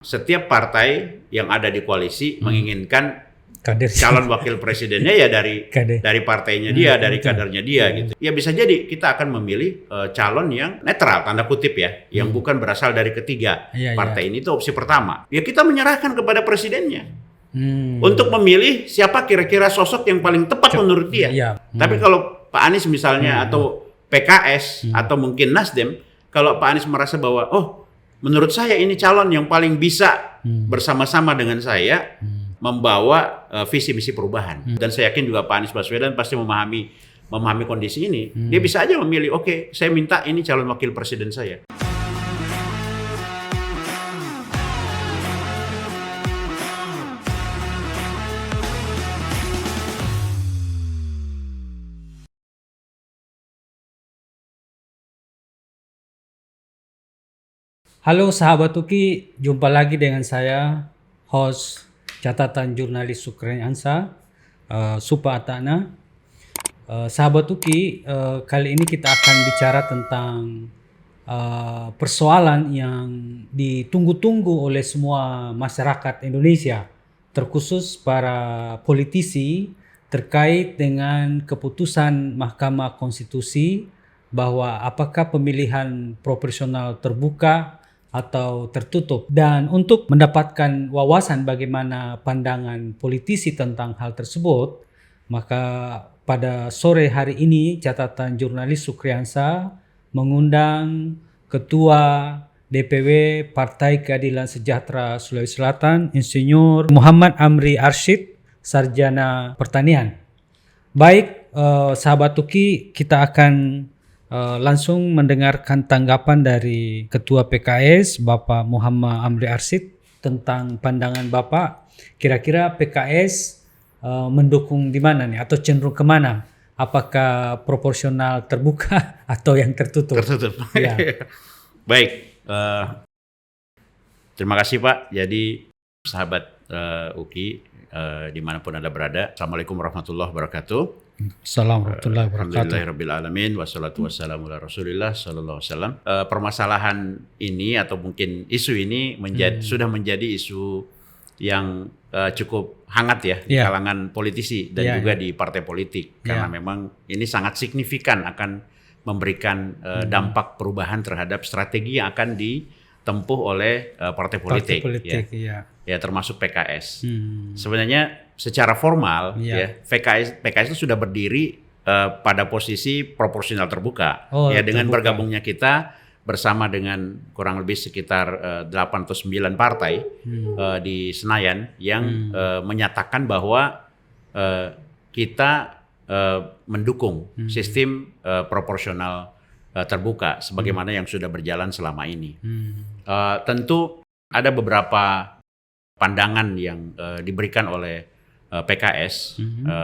Setiap partai yang ada di koalisi menginginkan Kader. calon wakil presidennya ya dari partainya dia, dari betul. kadernya dia gitu. Ya bisa jadi kita akan memilih calon yang netral tanda kutip ya, yang bukan berasal dari ketiga partai ini. Itu opsi pertama. Ya kita menyerahkan kepada presidennya untuk memilih siapa kira-kira sosok yang paling tepat menurut dia. Tapi kalau Pak Anies misalnya atau PKS atau mungkin Nasdem, kalau Pak Anies merasa bahwa menurut saya ini calon yang paling bisa bersama-sama dengan saya membawa visi misi perubahan. Dan saya yakin juga Pak Anies Baswedan pasti memahami kondisi ini. Dia bisa aja memilih, oke, saya minta ini calon wakil presiden saya. Halo sahabat Uki, jumpa lagi dengan saya, host catatan jurnalis Sukriansa, Supa Atana. Sahabat Uki, kali ini kita akan bicara tentang persoalan yang ditunggu-tunggu oleh semua masyarakat Indonesia, terkhusus para politisi terkait dengan keputusan Mahkamah Konstitusi bahwa apakah pemilihan proporsional terbuka atau tertutup. Dan untuk mendapatkan wawasan bagaimana pandangan politisi tentang hal tersebut, maka pada sore hari ini catatan jurnalis Sukriansa mengundang Ketua DPW Partai Keadilan Sejahtera Sulawesi Selatan, Insinyur Muhammad Amri Arsyid, Sarjana Pertanian. Baik, sahabat Tuki, kita akan langsung mendengarkan tanggapan dari Ketua PKS Bapak Muhammad Amri Arsyid tentang pandangan Bapak. Kira-kira PKS mendukung di mana nih atau cenderung kemana? Apakah proporsional terbuka atau yang tertutup? Tertutup. Ya. Baik, terima kasih Pak. Jadi sahabat Uki dimanapun Anda berada, Assalamualaikum warahmatullahi wabarakatuh. Assalamualaikum warahmatullahi wabarakatuh. Alhamdulillahirrabbilalamin. Wassalatu wassalamu ala rasulillah sallallahu alaihi wasallam. Permasalahan ini atau mungkin isu ini sudah menjadi isu yang cukup hangat ya di kalangan politisi dan juga di partai politik. Karena memang ini sangat signifikan akan memberikan dampak perubahan terhadap strategi yang akan ditempuh oleh partai politik. Ya termasuk PKS. Sebenarnya secara formal PKS itu sudah berdiri pada posisi proporsional terbuka dengan bergabungnya kita bersama dengan kurang lebih sekitar 8 atau 9 partai di Senayan yang menyatakan bahwa kita mendukung sistem proporsional terbuka sebagaimana yang sudah berjalan selama ini. Tentu ada beberapa pandangan yang diberikan oleh PKS.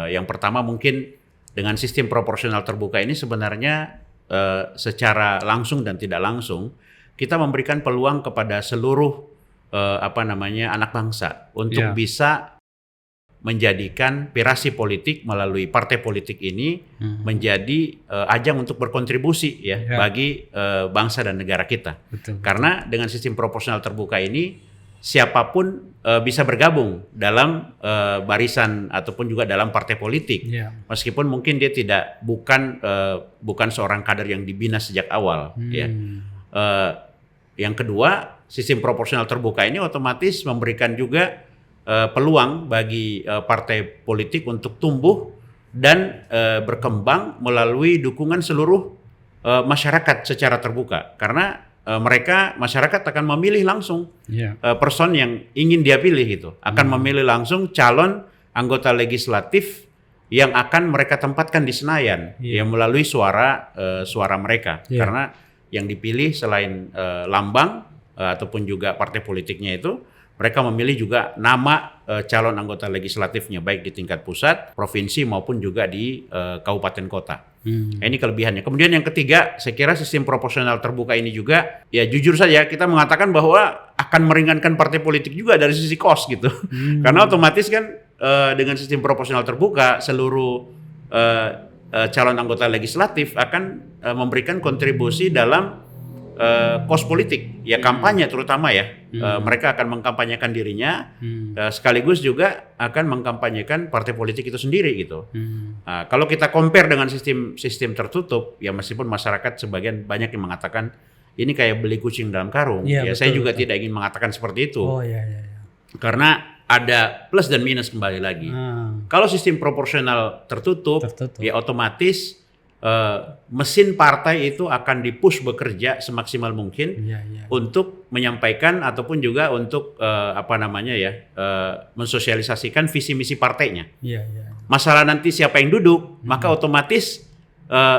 Yang pertama mungkin dengan sistem proporsional terbuka ini sebenarnya secara langsung dan tidak langsung kita memberikan peluang kepada seluruh anak bangsa untuk bisa menjadikan aspirasi politik melalui partai politik ini menjadi ajang untuk berkontribusi bagi bangsa dan negara kita. Karena dengan sistem proporsional terbuka ini siapapun bisa bergabung dalam barisan ataupun juga dalam partai politik, meskipun mungkin dia bukan seorang kader yang dibina sejak awal. Yang kedua, sistem proporsional terbuka ini otomatis memberikan juga peluang bagi partai politik untuk tumbuh dan berkembang melalui dukungan seluruh masyarakat secara terbuka, karena masyarakat akan memilih langsung person yang ingin dia pilih itu, akan memilih langsung calon anggota legislatif yang akan mereka tempatkan di Senayan melalui suara mereka. Karena yang dipilih selain lambang ataupun juga partai politiknya itu, mereka memilih juga nama calon anggota legislatifnya baik di tingkat pusat, provinsi maupun juga di kabupaten kota. Ini kelebihannya. Kemudian yang ketiga, saya kira sistem proporsional terbuka ini juga, ya jujur saja kita mengatakan bahwa akan meringankan partai politik juga dari sisi cost gitu. Karena otomatis kan dengan sistem proporsional terbuka seluruh calon anggota legislatif akan memberikan kontribusi dalam kos politik, ya kampanye terutama ya. Mereka akan mengkampanyekan dirinya, sekaligus juga akan mengkampanyekan partai politik itu sendiri gitu. Nah, kalau kita compare dengan sistem tertutup, ya meskipun masyarakat sebagian banyak yang mengatakan ini kayak beli kucing dalam karung. Ya, betul, saya juga tidak ingin mengatakan seperti itu. Karena ada plus dan minus kembali lagi. Kalau sistem proporsional tertutup, ya otomatis mesin partai itu akan dipush bekerja semaksimal mungkin untuk menyampaikan ataupun juga untuk mensosialisasikan visi misi partainya. Masalah nanti siapa yang duduk, maka otomatis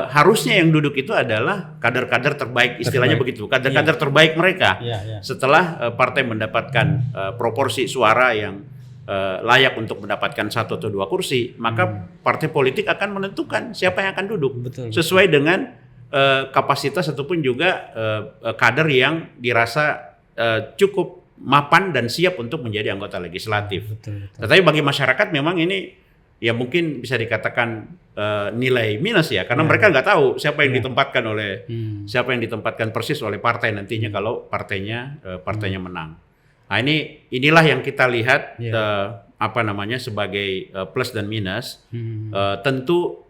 harusnya yang duduk itu adalah kader-kader terbaik, istilahnya begitu, kader-kader terbaik mereka. Setelah partai mendapatkan proporsi suara yang layak untuk mendapatkan 1 atau 2 kursi, maka partai politik akan menentukan siapa yang akan duduk sesuai dengan kapasitas ataupun juga kader yang dirasa cukup mapan dan siap untuk menjadi anggota legislatif. Tetapi bagi masyarakat memang ini ya mungkin bisa dikatakan nilai minus ya, karena mereka nggak tahu siapa yang ditempatkan oleh siapa yang ditempatkan persis oleh partai nantinya kalau partainya menang. Nah inilah yang kita lihat sebagai plus dan minus. Tentu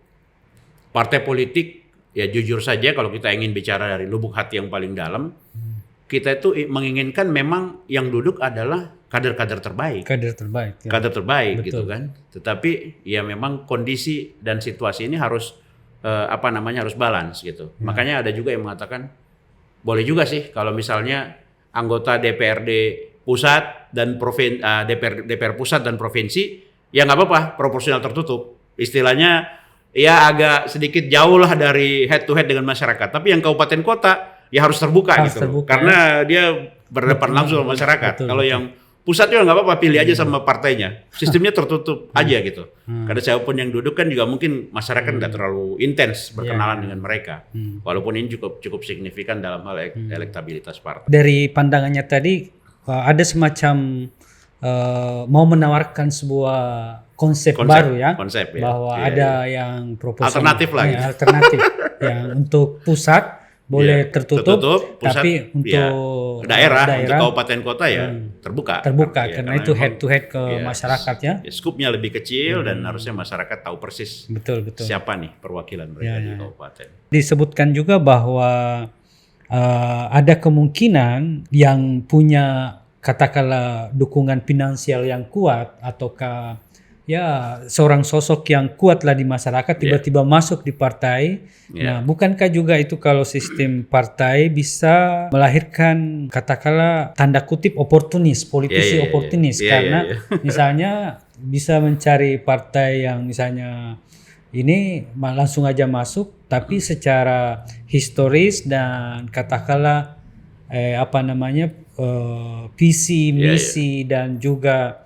partai politik ya jujur saja kalau kita ingin bicara dari lubuk hati yang paling dalam, kita itu menginginkan memang yang duduk adalah kader-kader terbaik. Kader terbaik gitu kan. Tetapi ya memang kondisi dan situasi ini harus harus balance gitu. Makanya ada juga yang mengatakan boleh juga sih kalau misalnya anggota DPRD pusat dan DPR pusat dan provinsi ya nggak apa-apa proporsional tertutup. Istilahnya ya agak sedikit jauh lah dari head to head dengan masyarakat. Tapi yang kabupaten kota ya harus terbuka karena dia berhadapan langsung sama masyarakat. Kalau yang pusat juga nggak apa-apa, pilih aja sama partainya. Sistemnya tertutup aja gitu. Karena siapapun yang duduk kan juga mungkin masyarakat nggak terlalu intens berkenalan dengan mereka. Walaupun ini cukup signifikan dalam hal elektabilitas partai. Dari pandangannya tadi ada semacam mau menawarkan sebuah konsep baru ya, bahwa ada yang proporsional, alternatif lah, alternatif yang untuk pusat boleh tertutup, tapi untuk daerah, untuk kabupaten kota ya terbuka karena itu head to head ke masyarakat ya. Skupnya lebih kecil dan harusnya masyarakat tahu persis siapa nih perwakilan mereka di kabupaten. Disebutkan juga bahwa ada kemungkinan yang punya katakanlah dukungan finansial yang kuat ataukah ya seorang sosok yang kuat lah di masyarakat tiba-tiba masuk di partai. Nah, bukankah juga itu kalau sistem partai bisa melahirkan katakanlah tanda kutip oportunis, politisi oportunis karena misalnya bisa mencari partai yang misalnya ini langsung aja masuk, tapi secara historis dan katakanlah visi, misi dan juga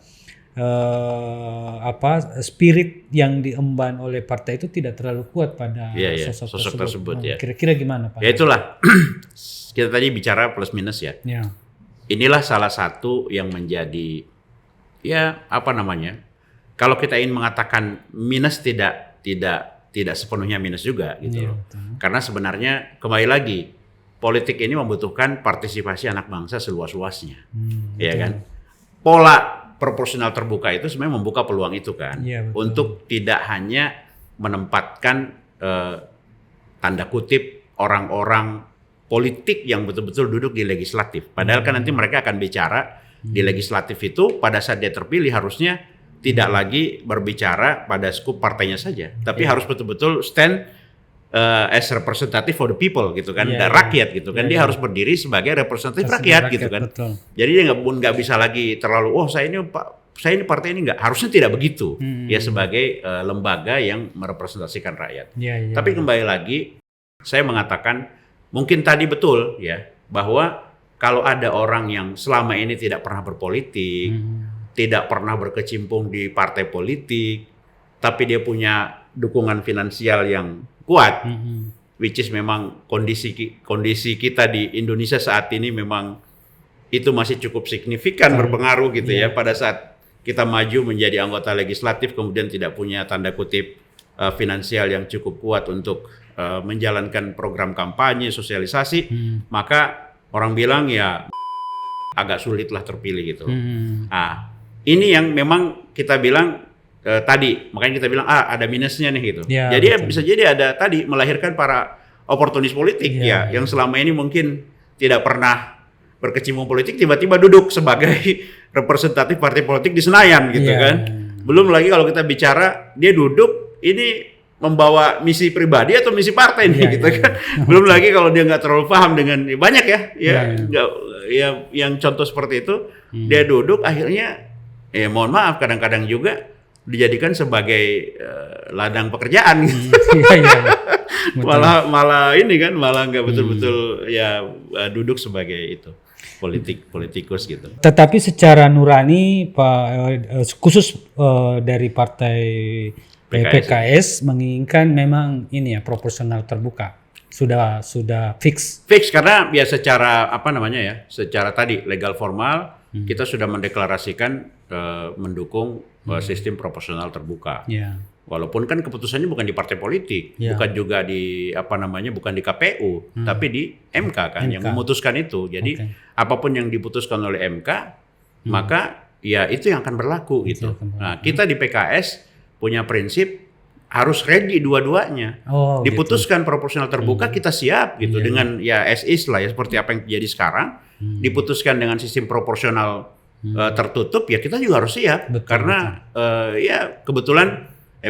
spirit yang diemban oleh partai itu tidak terlalu kuat pada sosok tersebut. Kira-kira gimana Pak? Ya itulah kita tadi bicara plus minus ya. Inilah salah satu yang menjadi kalau kita ingin mengatakan minus tidak sepenuhnya minus juga gitu. Karena sebenarnya kembali lagi politik ini membutuhkan partisipasi anak bangsa seluas-luasnya. Ya kan? Pola proporsional terbuka itu sebenarnya membuka peluang itu kan untuk tidak hanya menempatkan tanda kutip orang-orang politik yang betul-betul duduk di legislatif. Padahal kan nanti mereka akan bicara di legislatif itu pada saat dia terpilih harusnya tidak lagi berbicara pada skup partainya saja, tapi harus betul-betul stand as representative for the people gitu kan, rakyat gitu kan, dia harus berdiri sebagai representatif rakyat gitu kan. Jadi dia nggak bisa lagi terlalu saya ini partai ini nggak, harusnya tidak begitu ya sebagai lembaga yang merepresentasikan rakyat. Tapi kembali lagi saya mengatakan mungkin tadi betul ya bahwa kalau ada orang yang selama ini tidak pernah berpolitik, tidak pernah berkecimpung di partai politik, tapi dia punya dukungan finansial yang kuat, which is memang kondisi kita di Indonesia saat ini memang itu masih cukup signifikan berpengaruh gitu ya pada saat kita maju menjadi anggota legislatif kemudian tidak punya tanda kutip finansial yang cukup kuat untuk menjalankan program kampanye, sosialisasi, maka orang bilang ya agak sulit lah terpilih gitu. Nah, ini yang memang kita bilang tadi, makanya kita bilang ada minusnya nih gitu. Ya, jadi betul. bisa jadi ada tadi melahirkan para oportunis politik yang selama ini mungkin tidak pernah berkecimpung politik, tiba-tiba duduk sebagai representatif partai politik di Senayan gitu kan. Belum lagi kalau kita bicara dia duduk ini membawa misi pribadi atau misi partai nih gitu kan. Belum lagi kalau dia nggak terlalu paham dengan banyak yang contoh seperti itu, dia duduk akhirnya mohon maaf kadang-kadang juga dijadikan sebagai ladang pekerjaan gitu. malah ini kan malah nggak betul-betul duduk sebagai itu politikus gitu. Tetapi secara nurani khusus dari partai PKS menginginkan memang ini ya proporsional terbuka. Sudah fix karena ya secara secara tadi legal formal kita sudah mendeklarasikan mendukung sistem proporsional terbuka. Walaupun kan keputusannya bukan di partai politik, bukan juga di bukan di KPU, tapi di MK kan yang memutuskan itu. Jadi apapun yang diputuskan oleh MK, maka ya itu yang akan berlaku gitu. Nah, kita di PKS punya prinsip harus ready dua-duanya. Diputuskan proporsional terbuka kita siap gitu dengan as is lah ya seperti apa yang terjadi sekarang. Diputuskan dengan sistem proporsional tertutup ya kita juga harus siap karena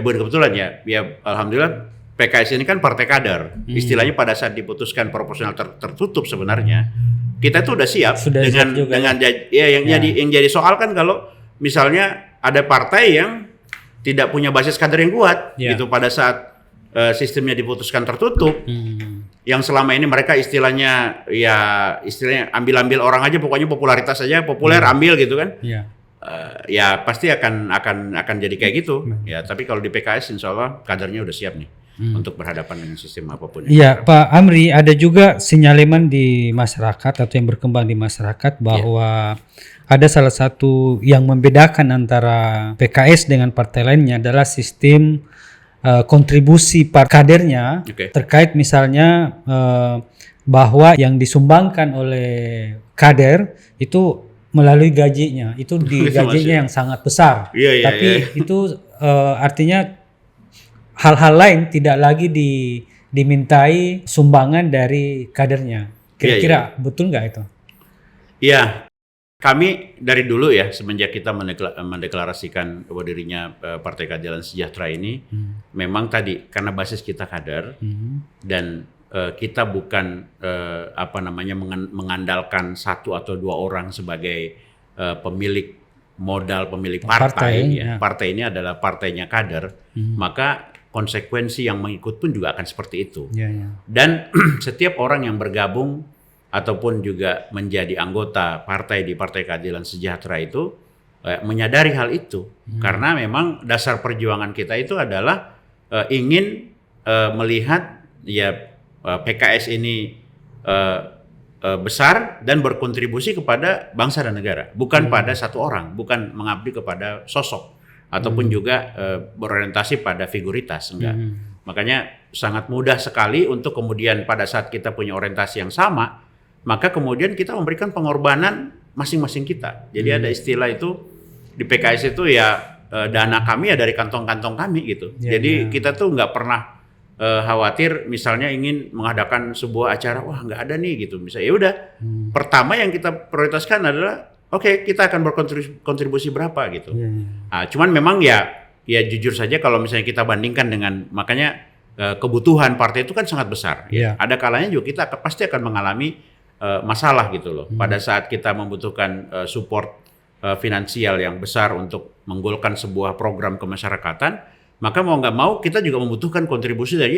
bukan kebetulan ya alhamdulillah PKS ini kan partai kader. Istilahnya pada saat diputuskan proporsional tertutup sebenarnya kita tuh udah siap dengan yang jadi soal kan kalau misalnya ada partai yang tidak punya basis kader yang kuat gitu pada saat sistemnya diputuskan tertutup. Yang selama ini mereka istilahnya ambil orang aja pokoknya popularitas aja populer ambil gitu kan. Ya pasti akan jadi kayak gitu. Ya tapi kalau di PKS insya Allah kadernya udah siap nih untuk berhadapan dengan sistem apapun. Iya Pak Amri, ada juga sinyalemen di masyarakat atau yang berkembang di masyarakat bahwa ada salah satu yang membedakan antara PKS dengan partai lainnya adalah sistem kontribusi kadernya terkait misalnya bahwa yang disumbangkan oleh kader itu melalui gajinya itu di gajinya yang sangat besar, tapi itu artinya hal-hal lain tidak lagi dimintai sumbangan dari kadernya. Kira-kira betul nggak itu? Iya. Kami dari dulu ya semenjak kita mendeklarasikan bahwa dirinya Partai Keadilan Sejahtera ini memang tadi karena basis kita kader dan kita bukan mengandalkan satu atau dua orang sebagai pemilik modal, pemilik partai. Partai ini adalah partainya kader, maka konsekuensi yang mengikut pun juga akan seperti itu. Dan setiap orang yang bergabung ataupun juga menjadi anggota partai di Partai Keadilan Sejahtera itu menyadari hal itu karena memang dasar perjuangan kita itu adalah ingin melihat PKS ini besar dan berkontribusi kepada bangsa dan negara, bukan pada satu orang, bukan mengabdi kepada sosok ataupun juga berorientasi pada figuritas, enggak. Makanya sangat mudah sekali untuk kemudian pada saat kita punya orientasi yang sama, maka kemudian kita memberikan pengorbanan masing-masing kita. Jadi ada istilah itu di PKS itu dana kami dari kantong-kantong kami gitu. Jadi kita tuh nggak pernah khawatir misalnya ingin mengadakan sebuah acara, wah nggak ada nih gitu. Misalnya ya udah, pertama yang kita prioritaskan adalah kita akan berkontribusi berapa gitu. Nah, cuman memang ya jujur saja kalau misalnya kita bandingkan dengan makanya kebutuhan partai itu kan sangat besar. Ada kalanya juga kita pasti akan mengalami masalah gitu loh. Pada saat kita membutuhkan support finansial yang besar untuk menggolkan sebuah program kemasyarakatan, maka mau nggak mau kita juga membutuhkan kontribusi dari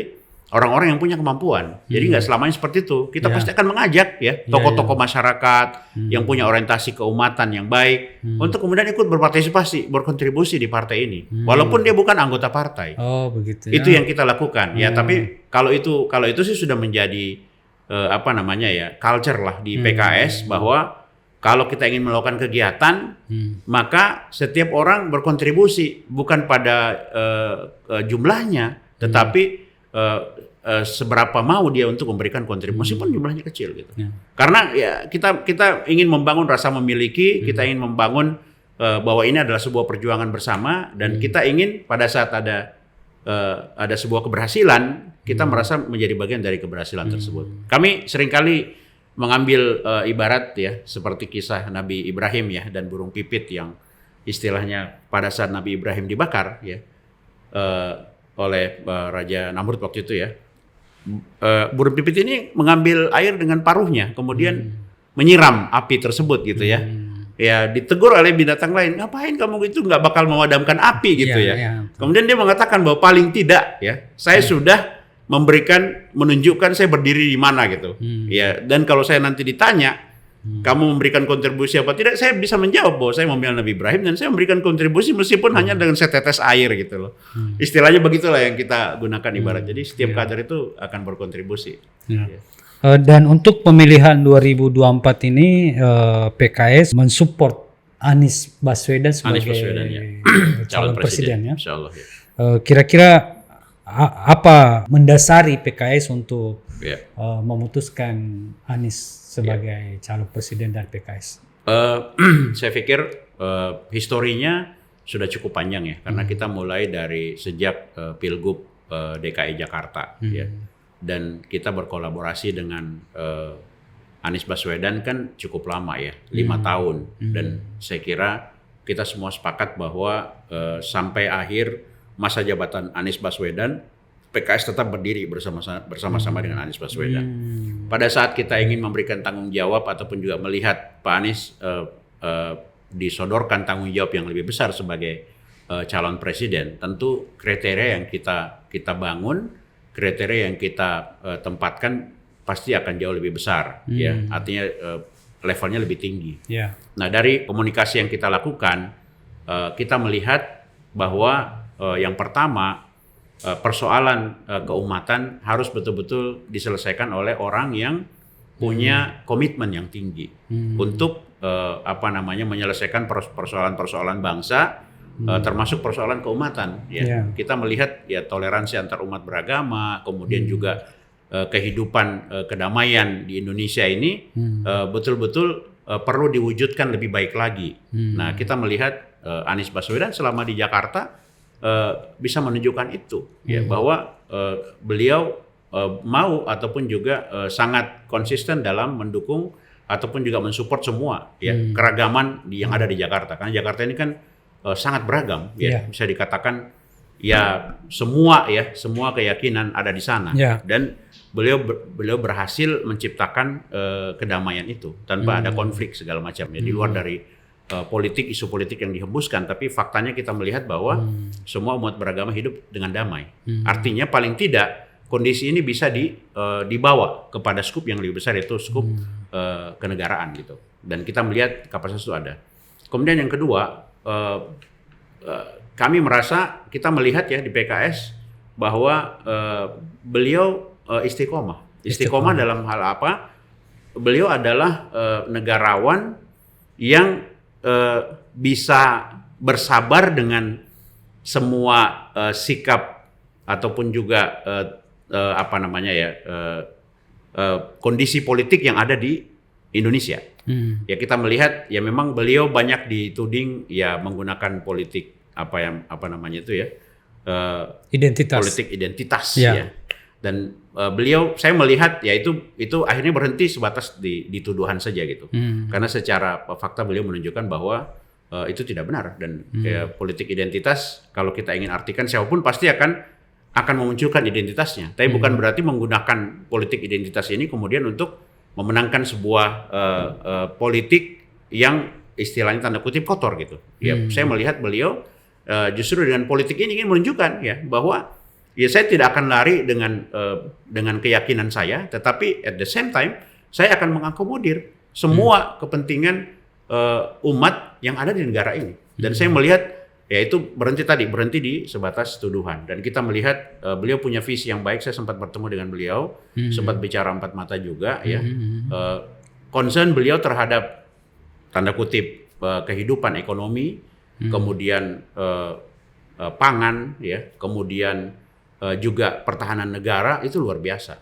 orang-orang yang punya kemampuan. Jadi nggak selamanya seperti itu. Kita pasti akan mengajak tokoh-tokoh masyarakat yang punya orientasi keumatan yang baik untuk kemudian ikut berpartisipasi, berkontribusi di partai ini. Walaupun dia bukan anggota partai. Oh begitu. Itu yang kita lakukan. Tapi kalau itu sih sudah menjadi culture lah di PKS bahwa kalau kita ingin melakukan kegiatan, maka setiap orang berkontribusi bukan pada jumlahnya, tetapi seberapa mau dia untuk memberikan kontribusi pun jumlahnya kecil gitu. Karena ya kita ingin membangun rasa memiliki, kita ingin membangun bahwa ini adalah sebuah perjuangan bersama, dan kita ingin pada saat ada sebuah keberhasilan, kita merasa menjadi bagian dari keberhasilan tersebut. Kami seringkali mengambil ibarat ya seperti kisah Nabi Ibrahim ya dan burung pipit yang istilahnya pada saat Nabi Ibrahim dibakar ya oleh Raja Namrud waktu itu ya. Burung pipit ini mengambil air dengan paruhnya, kemudian menyiram api tersebut gitu ya. Ya ditegur oleh binatang lain, ngapain kamu gitu, nggak bakal memadamkan api gitu ya. Kemudian dia mengatakan bahwa paling tidak ya, saya sudah menunjukkan saya berdiri di mana gitu. Ya, dan kalau saya nanti ditanya, kamu memberikan kontribusi apa tidak, saya bisa menjawab bahwa saya memilih Nabi Ibrahim dan saya memberikan kontribusi meskipun hanya dengan setetes air gitu loh. Istilahnya begitulah yang kita gunakan ibarat. Jadi setiap kader itu akan berkontribusi. Ya. Dan untuk pemilihan 2024 ini PKS mensupport Anies Baswedan sebagai calon presiden ya. Insyaallah ya. Kira-kira apa mendasari PKS untuk memutuskan Anies sebagai calon presiden dari PKS? Saya pikir historinya sudah cukup panjang ya, karena kita mulai dari sejak Pilgub DKI Jakarta ya, dan kita berkolaborasi dengan Anies Baswedan kan cukup lama ya, 5 tahun, dan saya kira kita semua sepakat bahwa sampai akhir masa jabatan Anies Baswedan, PKS tetap berdiri bersama-sama dengan Anies Baswedan. Pada saat kita ingin memberikan tanggung jawab ataupun juga melihat Pak Anies disodorkan tanggung jawab yang lebih besar sebagai calon presiden, tentu kriteria yang kita bangun, kriteria yang kita tempatkan pasti akan jauh lebih besar, ya. Artinya levelnya lebih tinggi. Nah, dari komunikasi yang kita lakukan, kita melihat bahwa yang pertama, persoalan keumatan harus betul-betul diselesaikan oleh orang yang punya komitmen yang tinggi untuk menyelesaikan persoalan-persoalan bangsa, termasuk persoalan keumatan. Ya. Kita melihat ya toleransi antar umat beragama, kemudian juga kehidupan kedamaian di Indonesia ini betul-betul perlu diwujudkan lebih baik lagi. Nah, kita melihat Anies Baswedan selama di Jakarta bisa menunjukkan itu, ya, bahwa beliau mau ataupun juga sangat konsisten dalam mendukung ataupun juga mensupport semua ya keragaman yang ada di Jakarta, karena Jakarta ini kan sangat beragam ya, bisa dikatakan ya semua keyakinan ada di sana, dan beliau berhasil menciptakan kedamaian itu tanpa ada konflik segala macam ya, di luar dari isu politik yang dihembuskan, tapi faktanya kita melihat bahwa semua umat beragama hidup dengan damai. Artinya paling tidak kondisi ini bisa dibawa kepada skup yang lebih besar, yaitu skup kenegaraan gitu. Dan kita melihat kapasitas itu ada. Kemudian yang kedua, kami merasa, kita melihat ya di PKS bahwa beliau istiqomah dalam hal apa? Beliau adalah negarawan yang bisa bersabar dengan semua sikap ataupun juga kondisi politik yang ada di Indonesia. Ya, kita melihat ya memang beliau banyak dituding ya menggunakan politik politik identitas ya. Dan beliau, saya melihat ya itu akhirnya berhenti sebatas di tuduhan saja gitu. Karena secara fakta beliau menunjukkan bahwa itu tidak benar, dan politik identitas kalau kita ingin artikan, siapapun pasti akan memunculkan identitasnya. Tapi bukan berarti menggunakan politik identitas ini kemudian untuk memenangkan sebuah politik yang istilahnya tanda kutip kotor gitu. Ya, saya melihat beliau justru dengan politik ini ingin menunjukkan ya bahwa ya saya tidak akan lari dengan keyakinan saya, tetapi at the same time saya akan mengakomodir semua kepentingan umat yang ada di negara ini. Dan saya melihat ya itu berhenti di sebatas tuduhan. Dan kita melihat beliau punya visi yang baik. Saya sempat bertemu dengan beliau, sempat bicara empat mata juga ya. Concern beliau terhadap tanda kutip kehidupan ekonomi, kemudian pangan ya, kemudian juga pertahanan negara itu luar biasa.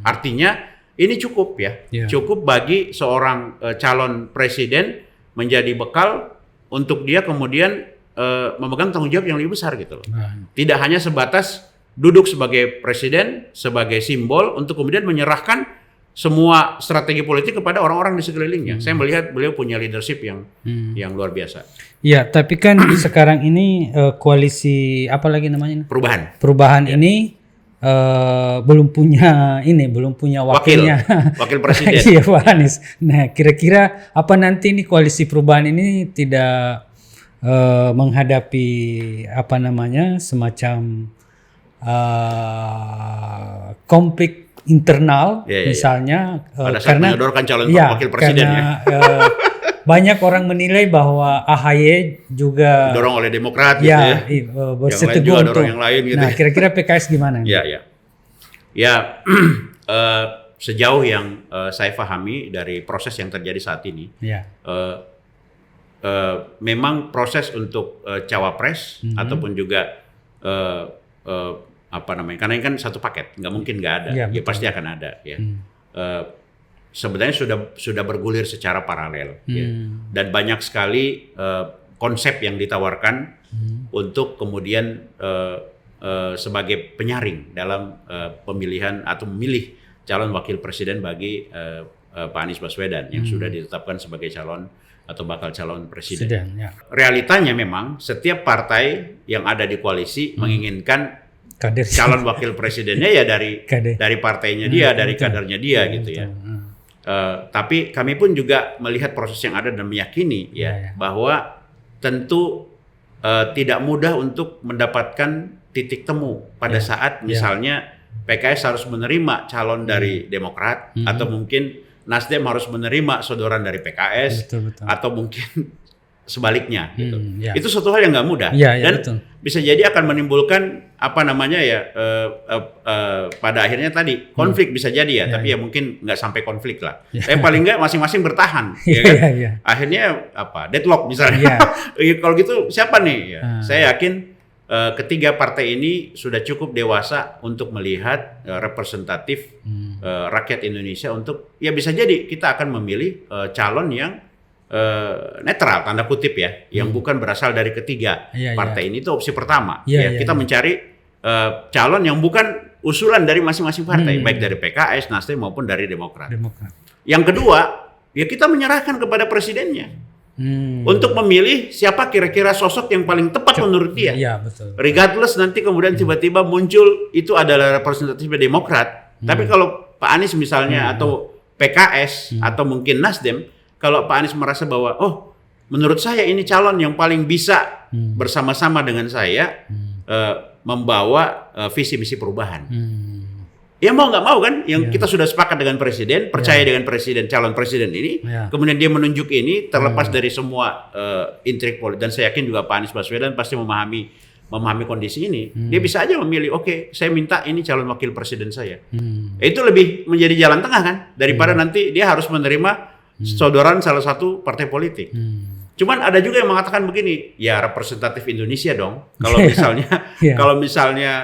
Artinya ini cukup ya, cukup bagi seorang calon presiden menjadi bekal untuk dia kemudian memegang tanggung jawab yang lebih besar gitu loh. Tidak hanya sebatas duduk sebagai presiden, sebagai simbol untuk kemudian menyerahkan semua strategi politik kepada orang-orang di sekelilingnya. Saya melihat beliau punya leadership yang luar biasa. Ya, tapi kan sekarang ini koalisi apa lagi namanya? Perubahan ini belum punya wakilnya. Wakil presiden. Iya, Pak Anies. Nah, kira-kira apa nanti ini koalisi perubahan ini tidak menghadapi apa namanya semacam konflik internal misalnya pada saat karena menyodorkan calon wakil presiden banyak orang menilai bahwa AHY juga didorong oleh Demokrat gitu ya. Berseteguh untuk yang lain gitu. Nah, kira-kira PKS gimana? Ya, sejauh yang saya pahami dari proses yang terjadi saat ini, memang proses untuk cawapres ataupun juga karena ini kan satu paket, nggak mungkin nggak ada, ya pasti akan ada ya. Sebenarnya sudah bergulir secara paralel dan banyak sekali konsep yang ditawarkan untuk kemudian sebagai penyaring dalam pemilihan atau memilih calon wakil presiden bagi Pak Anies Baswedan yang sudah ditetapkan sebagai calon atau bakal calon presiden. Realitanya memang setiap partai yang ada di koalisi menginginkan calon wakil presidennya ya dari partainya dia, dari kadernya dia gitu ya. Tapi kami pun juga melihat proses yang ada dan meyakini bahwa tentu tidak mudah untuk mendapatkan titik temu pada saat misalnya PKS harus menerima calon dari Demokrat atau mungkin Nasdem harus menerima sodoran dari PKS atau mungkin sebaliknya gitu. Itu suatu hal yang nggak mudah dan bisa jadi akan menimbulkan pada akhirnya tadi konflik bisa jadi tapi ya mungkin nggak sampai konflik lah. Tapi paling nggak masing-masing bertahan ya kan. Akhirnya deadlock misalnya. Kalau gitu siapa nih? Saya yakin ketiga partai ini sudah cukup dewasa untuk melihat representatif rakyat Indonesia untuk ya bisa jadi kita akan memilih calon yang netral tanda kutip yang bukan berasal dari ketiga partai ini. Itu opsi pertama. Kita mencari calon yang bukan usulan dari masing-masing partai, baik dari PKS, Nasdem maupun dari Demokrat. Yang kedua, ya kita menyerahkan kepada presidennya untuk memilih siapa kira-kira sosok yang paling tepat menurut dia. Regardless nanti kemudian tiba-tiba muncul itu adalah representatif Demokrat, tapi kalau Pak Anies misalnya atau PKS atau mungkin Nasdem, kalau Pak Anies merasa bahwa menurut saya ini calon yang paling bisa bersama-sama dengan saya membawa visi misi perubahan. Ya mau nggak mau kan, yang kita sudah sepakat dengan presiden, percaya dengan presiden, calon presiden ini, kemudian dia menunjuk ini terlepas dari semua intrik politik, dan saya yakin juga Pak Anies Baswedan pasti memahami kondisi ini. Dia bisa aja memilih, oke, saya minta ini calon wakil presiden saya. Itu lebih menjadi jalan tengah kan, daripada nanti dia harus menerima sodoran salah satu partai politik. Cuman ada juga yang mengatakan begini, ya representatif Indonesia dong. Kalau misalnya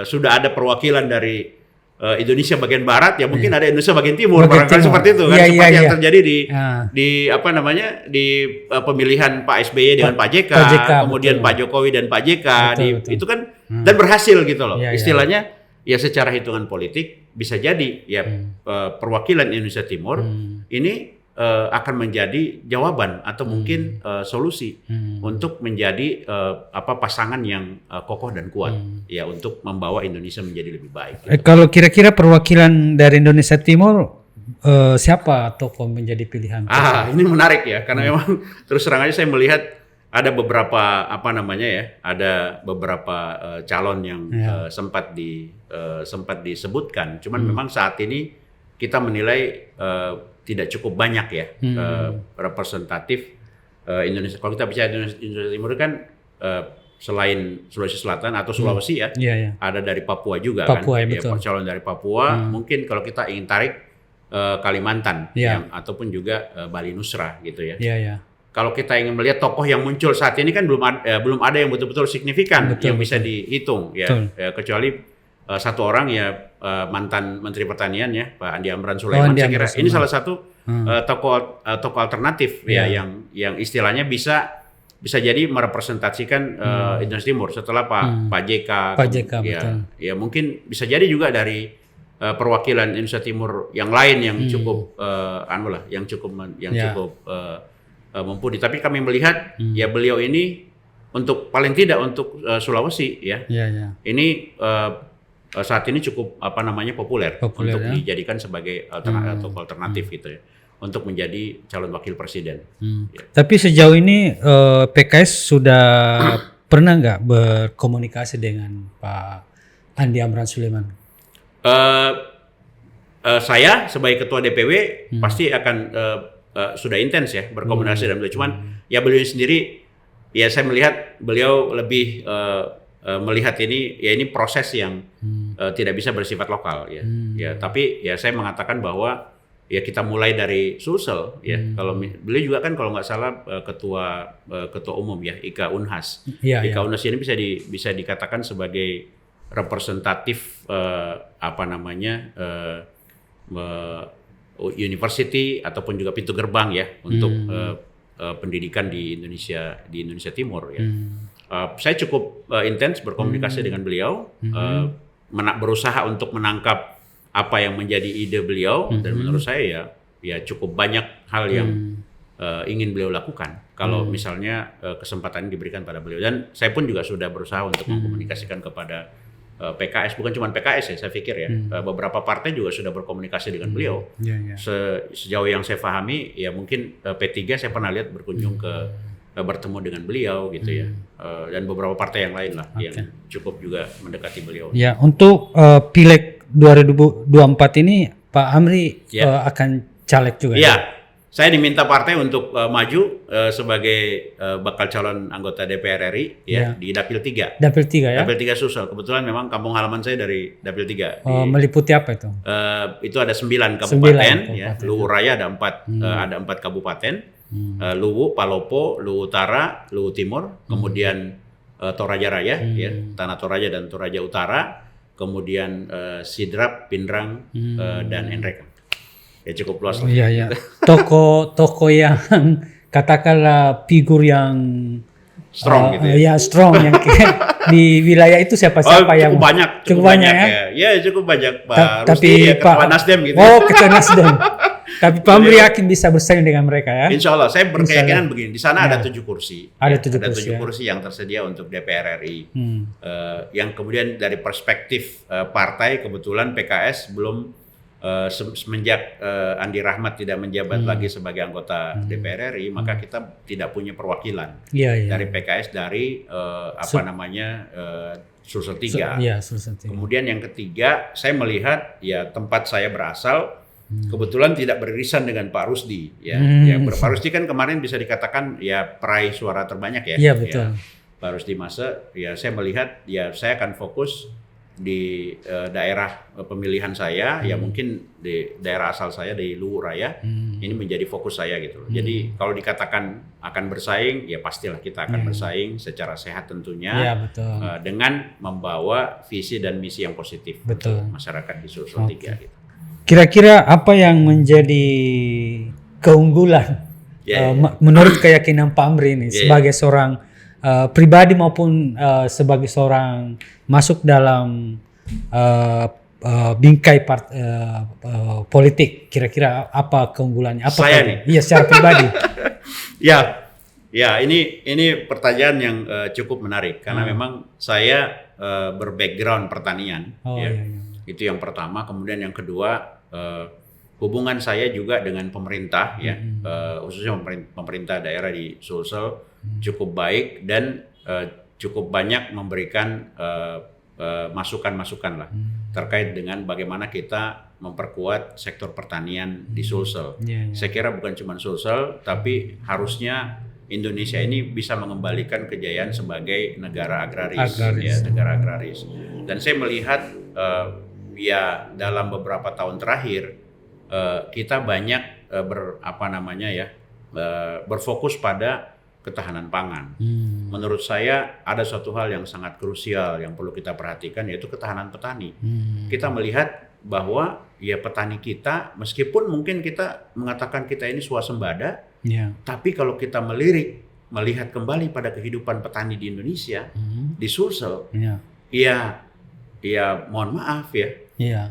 sudah ada perwakilan dari Indonesia bagian barat, ya mungkin ada Indonesia bagian timur, barangkali seperti itu kan, seperti yang terjadi di pemilihan Pak SBY dengan Pak JK, kemudian Pak Jokowi dan Pak JK, itu kan dan berhasil gitu loh. Istilahnya ya secara hitungan politik bisa jadi ya perwakilan Indonesia Timur ini akan menjadi jawaban atau mungkin solusi untuk menjadi pasangan yang kokoh dan kuat ya untuk membawa Indonesia menjadi lebih baik. Gitu. Kalau kira-kira perwakilan dari Indonesia Timur siapa tokoh menjadi pilihan? Ini menarik ya, karena memang terus terang aja saya melihat ada beberapa ada beberapa calon yang sempat disebutkan. Cuman memang saat ini kita menilai tidak cukup banyak ya representatif Indonesia. Kalau kita bicara Indonesia Timur kan selain Sulawesi Selatan atau Sulawesi ada dari Papua juga kan. Calon dari Papua. Mungkin kalau kita ingin tarik Kalimantan ataupun juga Bali Nusra gitu ya. kalau kita ingin melihat tokoh yang muncul saat ini kan belum ada yang betul-betul signifikan yang bisa dihitung ya, kecuali satu orang ya mantan Menteri Pertanian ya Pak Andi Amran Sulaiman. Saya kira ini salah satu tokoh alternatif ya yang istilahnya bisa jadi merepresentasikan Indonesia Timur setelah Pak JK ya mungkin bisa jadi juga dari perwakilan Indonesia Timur yang lain yang cukup cukup mumpuni. Tapi kami melihat ya beliau ini paling tidak untuk Sulawesi ya. Ini saat ini cukup populer untuk dijadikan sebagai alternatif gitu ya, untuk menjadi calon wakil presiden. Ya. Tapi sejauh ini PKS sudah pernah nggak berkomunikasi dengan Pak Andi Amran Sulaiman? Saya sebagai ketua DPW pasti akan sudah intens ya berkomunikasi dengan beliau. Cuman ya beliau sendiri ya saya melihat beliau lebih melihat ini proses yang tidak bisa bersifat lokal ya. Ya tapi ya saya mengatakan bahwa ya kita mulai dari Sulsel ya. Kalau beliau juga kan kalau nggak salah ketua umum ya IKA Unhas. IKA Unhas ini bisa dikatakan sebagai representatif university ataupun juga pintu gerbang ya untuk pendidikan di Indonesia Timur ya. Saya cukup intens berkomunikasi dengan beliau, berusaha untuk menangkap apa yang menjadi ide beliau dan menurut saya ya cukup banyak hal yang ingin beliau lakukan kalau misalnya kesempatan diberikan pada beliau. Dan saya pun juga sudah berusaha untuk mengkomunikasikan kepada PKS, bukan cuma PKS ya, saya pikir ya beberapa partai juga sudah berkomunikasi dengan beliau. Sejauh yang saya pahami ya mungkin P3 saya pernah lihat berkunjung bertemu dengan beliau gitu ya, dan beberapa partai yang lain lah yang cukup juga mendekati beliau. Ya, untuk Pileg 2024 ini Pak Amri akan caleg juga. Iya. Saya diminta partai untuk maju sebagai bakal calon anggota DPR RI di Dapil 3. Dapil 3 ya? Dapil 3 Sulsel. Kebetulan memang kampung halaman saya dari Dapil 3. Meliputi apa itu? Itu ada 9 kabupaten ya. Luwu Raya ada 4 kabupaten. Luwu, Palopo, Luwu Utara, Luwu Timur, kemudian Toraja Raya ya, Tanah Toraja dan Toraja Utara, kemudian Sidrap, Pindrang dan Enrek. Ya cukup luas. Iya. Toko yang katakanlah figur yang strong gitu ya. Ya strong yang di wilayah itu siapa-siapa yang cukup banyak ya. Ya cukup banyak Pak Rusdi ya, Ketua Nasdem gitu. Ketua Nasdem. Tapi Pak Amri yakin bisa bersaing dengan mereka ya? Insya Allah, saya berkeyakinan begini. Di sana ada 7 kursi. Ada 7 kursi yang tersedia untuk DPR RI. Yang kemudian dari perspektif partai, kebetulan PKS belum semenjak Andi Rahmat tidak menjabat lagi sebagai anggota DPR RI, maka kita tidak punya perwakilan dari PKS dari Sulsel 3. Kemudian yang ketiga, saya melihat ya tempat saya berasal kebetulan tidak beririsan dengan Pak Rusdi ya. Pak Rusdi kan kemarin bisa dikatakan ya peraih suara terbanyak ya. Iya betul. Ya, Pak Rusdi Masa ya saya melihat ya saya akan fokus di daerah pemilihan saya ya mungkin di daerah asal saya di Luwu Raya ini menjadi fokus saya gitu loh. Jadi kalau dikatakan akan bersaing ya pastilah kita akan bersaing secara sehat tentunya dengan membawa visi dan misi yang positif untuk masyarakat di Sulsel 3 gitu. Kira-kira apa yang menjadi keunggulan menurut keyakinan Pak Amri ini sebagai seorang pribadi maupun sebagai seorang masuk dalam bingkai politik, kira-kira apa keunggulannya? Apa saya nih? Iya secara pribadi. Ya ini pertanyaan yang cukup menarik karena memang saya berbackground pertanian. Itu yang pertama. Kemudian yang kedua hubungan saya juga dengan pemerintah ya, khususnya pemerintah daerah di Sulsel cukup baik dan cukup banyak memberikan masukan-masukan lah terkait dengan bagaimana kita memperkuat sektor pertanian di Sulsel. Saya kira bukan cuma Sulsel, tapi harusnya Indonesia ini bisa mengembalikan kejayaan sebagai negara agraris. Ya, negara agraris. Dan saya melihat ya dalam beberapa tahun terakhir kita banyak berfokus pada ketahanan pangan. Menurut saya ada suatu hal yang sangat krusial yang perlu kita perhatikan, yaitu ketahanan petani. Kita melihat bahwa ya petani kita, meskipun mungkin kita mengatakan kita ini swasembada, tapi kalau kita melihat kembali pada kehidupan petani di Indonesia, di Sulsel, ya mohon maaf ya,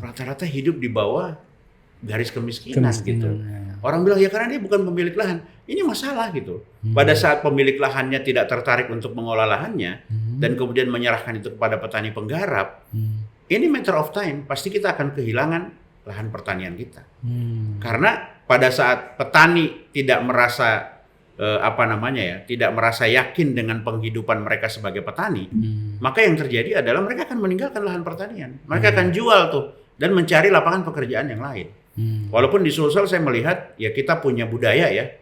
rata-rata hidup di bawah garis kemiskinan gitu. Orang bilang ya karena dia bukan pemilik lahan. Ini masalah gitu. Pada saat pemilik lahannya tidak tertarik untuk mengolah lahannya dan kemudian menyerahkan itu kepada petani penggarap, ini matter of time. Pasti kita akan kehilangan lahan pertanian kita. Karena pada saat petani tidak merasa tidak merasa yakin dengan penghidupan mereka sebagai petani, maka yang terjadi adalah mereka akan meninggalkan lahan pertanian. Mereka akan jual tuh dan mencari lapangan pekerjaan yang lain. Walaupun di Sulsel saya melihat ya kita punya budaya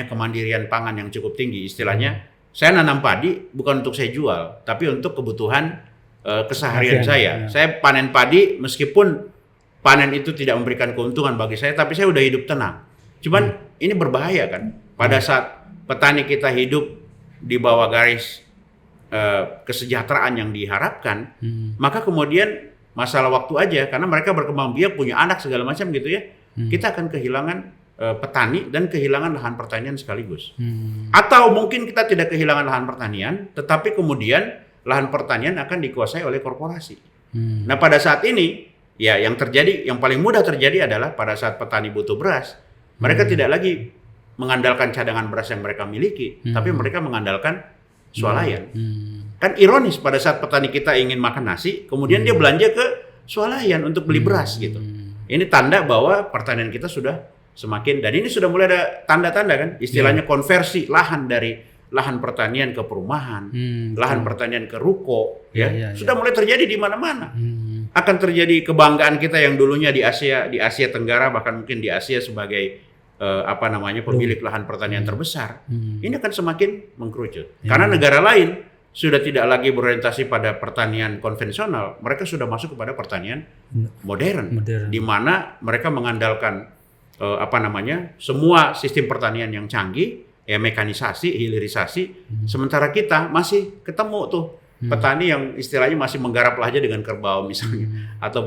kemandirian pangan yang cukup tinggi. Istilahnya saya nanam padi bukan untuk saya jual, tapi untuk kebutuhan keseharian saya. Saya panen padi meskipun panen itu tidak memberikan keuntungan bagi saya, tapi saya udah hidup tenang. Cuman ini berbahaya kan. Pada saat petani kita hidup di bawah garis kesejahteraan yang diharapkan, maka kemudian masalah waktu aja, karena mereka berkembang biak, punya anak segala macam gitu ya, kita akan kehilangan petani dan kehilangan lahan pertanian sekaligus. Atau mungkin kita tidak kehilangan lahan pertanian, tetapi kemudian lahan pertanian akan dikuasai oleh korporasi. Nah pada saat ini, ya yang paling mudah terjadi adalah pada saat petani butuh beras, mereka tidak lagi mengandalkan cadangan beras yang mereka miliki, tapi mereka mengandalkan swalayan. Kan ironis, pada saat petani kita ingin makan nasi, kemudian dia belanja ke swalayan untuk beli beras gitu. Ini tanda bahwa pertanian kita sudah semakin, dan ini sudah mulai ada tanda-tanda kan, istilahnya konversi lahan dari lahan pertanian ke perumahan, lahan pertanian ke ruko, sudah mulai terjadi di mana-mana. Akan terjadi kebanggaan kita yang dulunya di Asia Tenggara, bahkan mungkin di Asia sebagai pemilik lahan pertanian terbesar. Ini akan semakin mengkerucut. Karena negara lain sudah tidak lagi berorientasi pada pertanian konvensional, mereka sudah masuk kepada pertanian modern. Di mana mereka mengandalkan semua sistem pertanian yang canggih, mekanisasi, hilirisasi. Sementara kita masih ketemu tuh petani yang istilahnya masih menggarap aja dengan kerbau misalnya, atau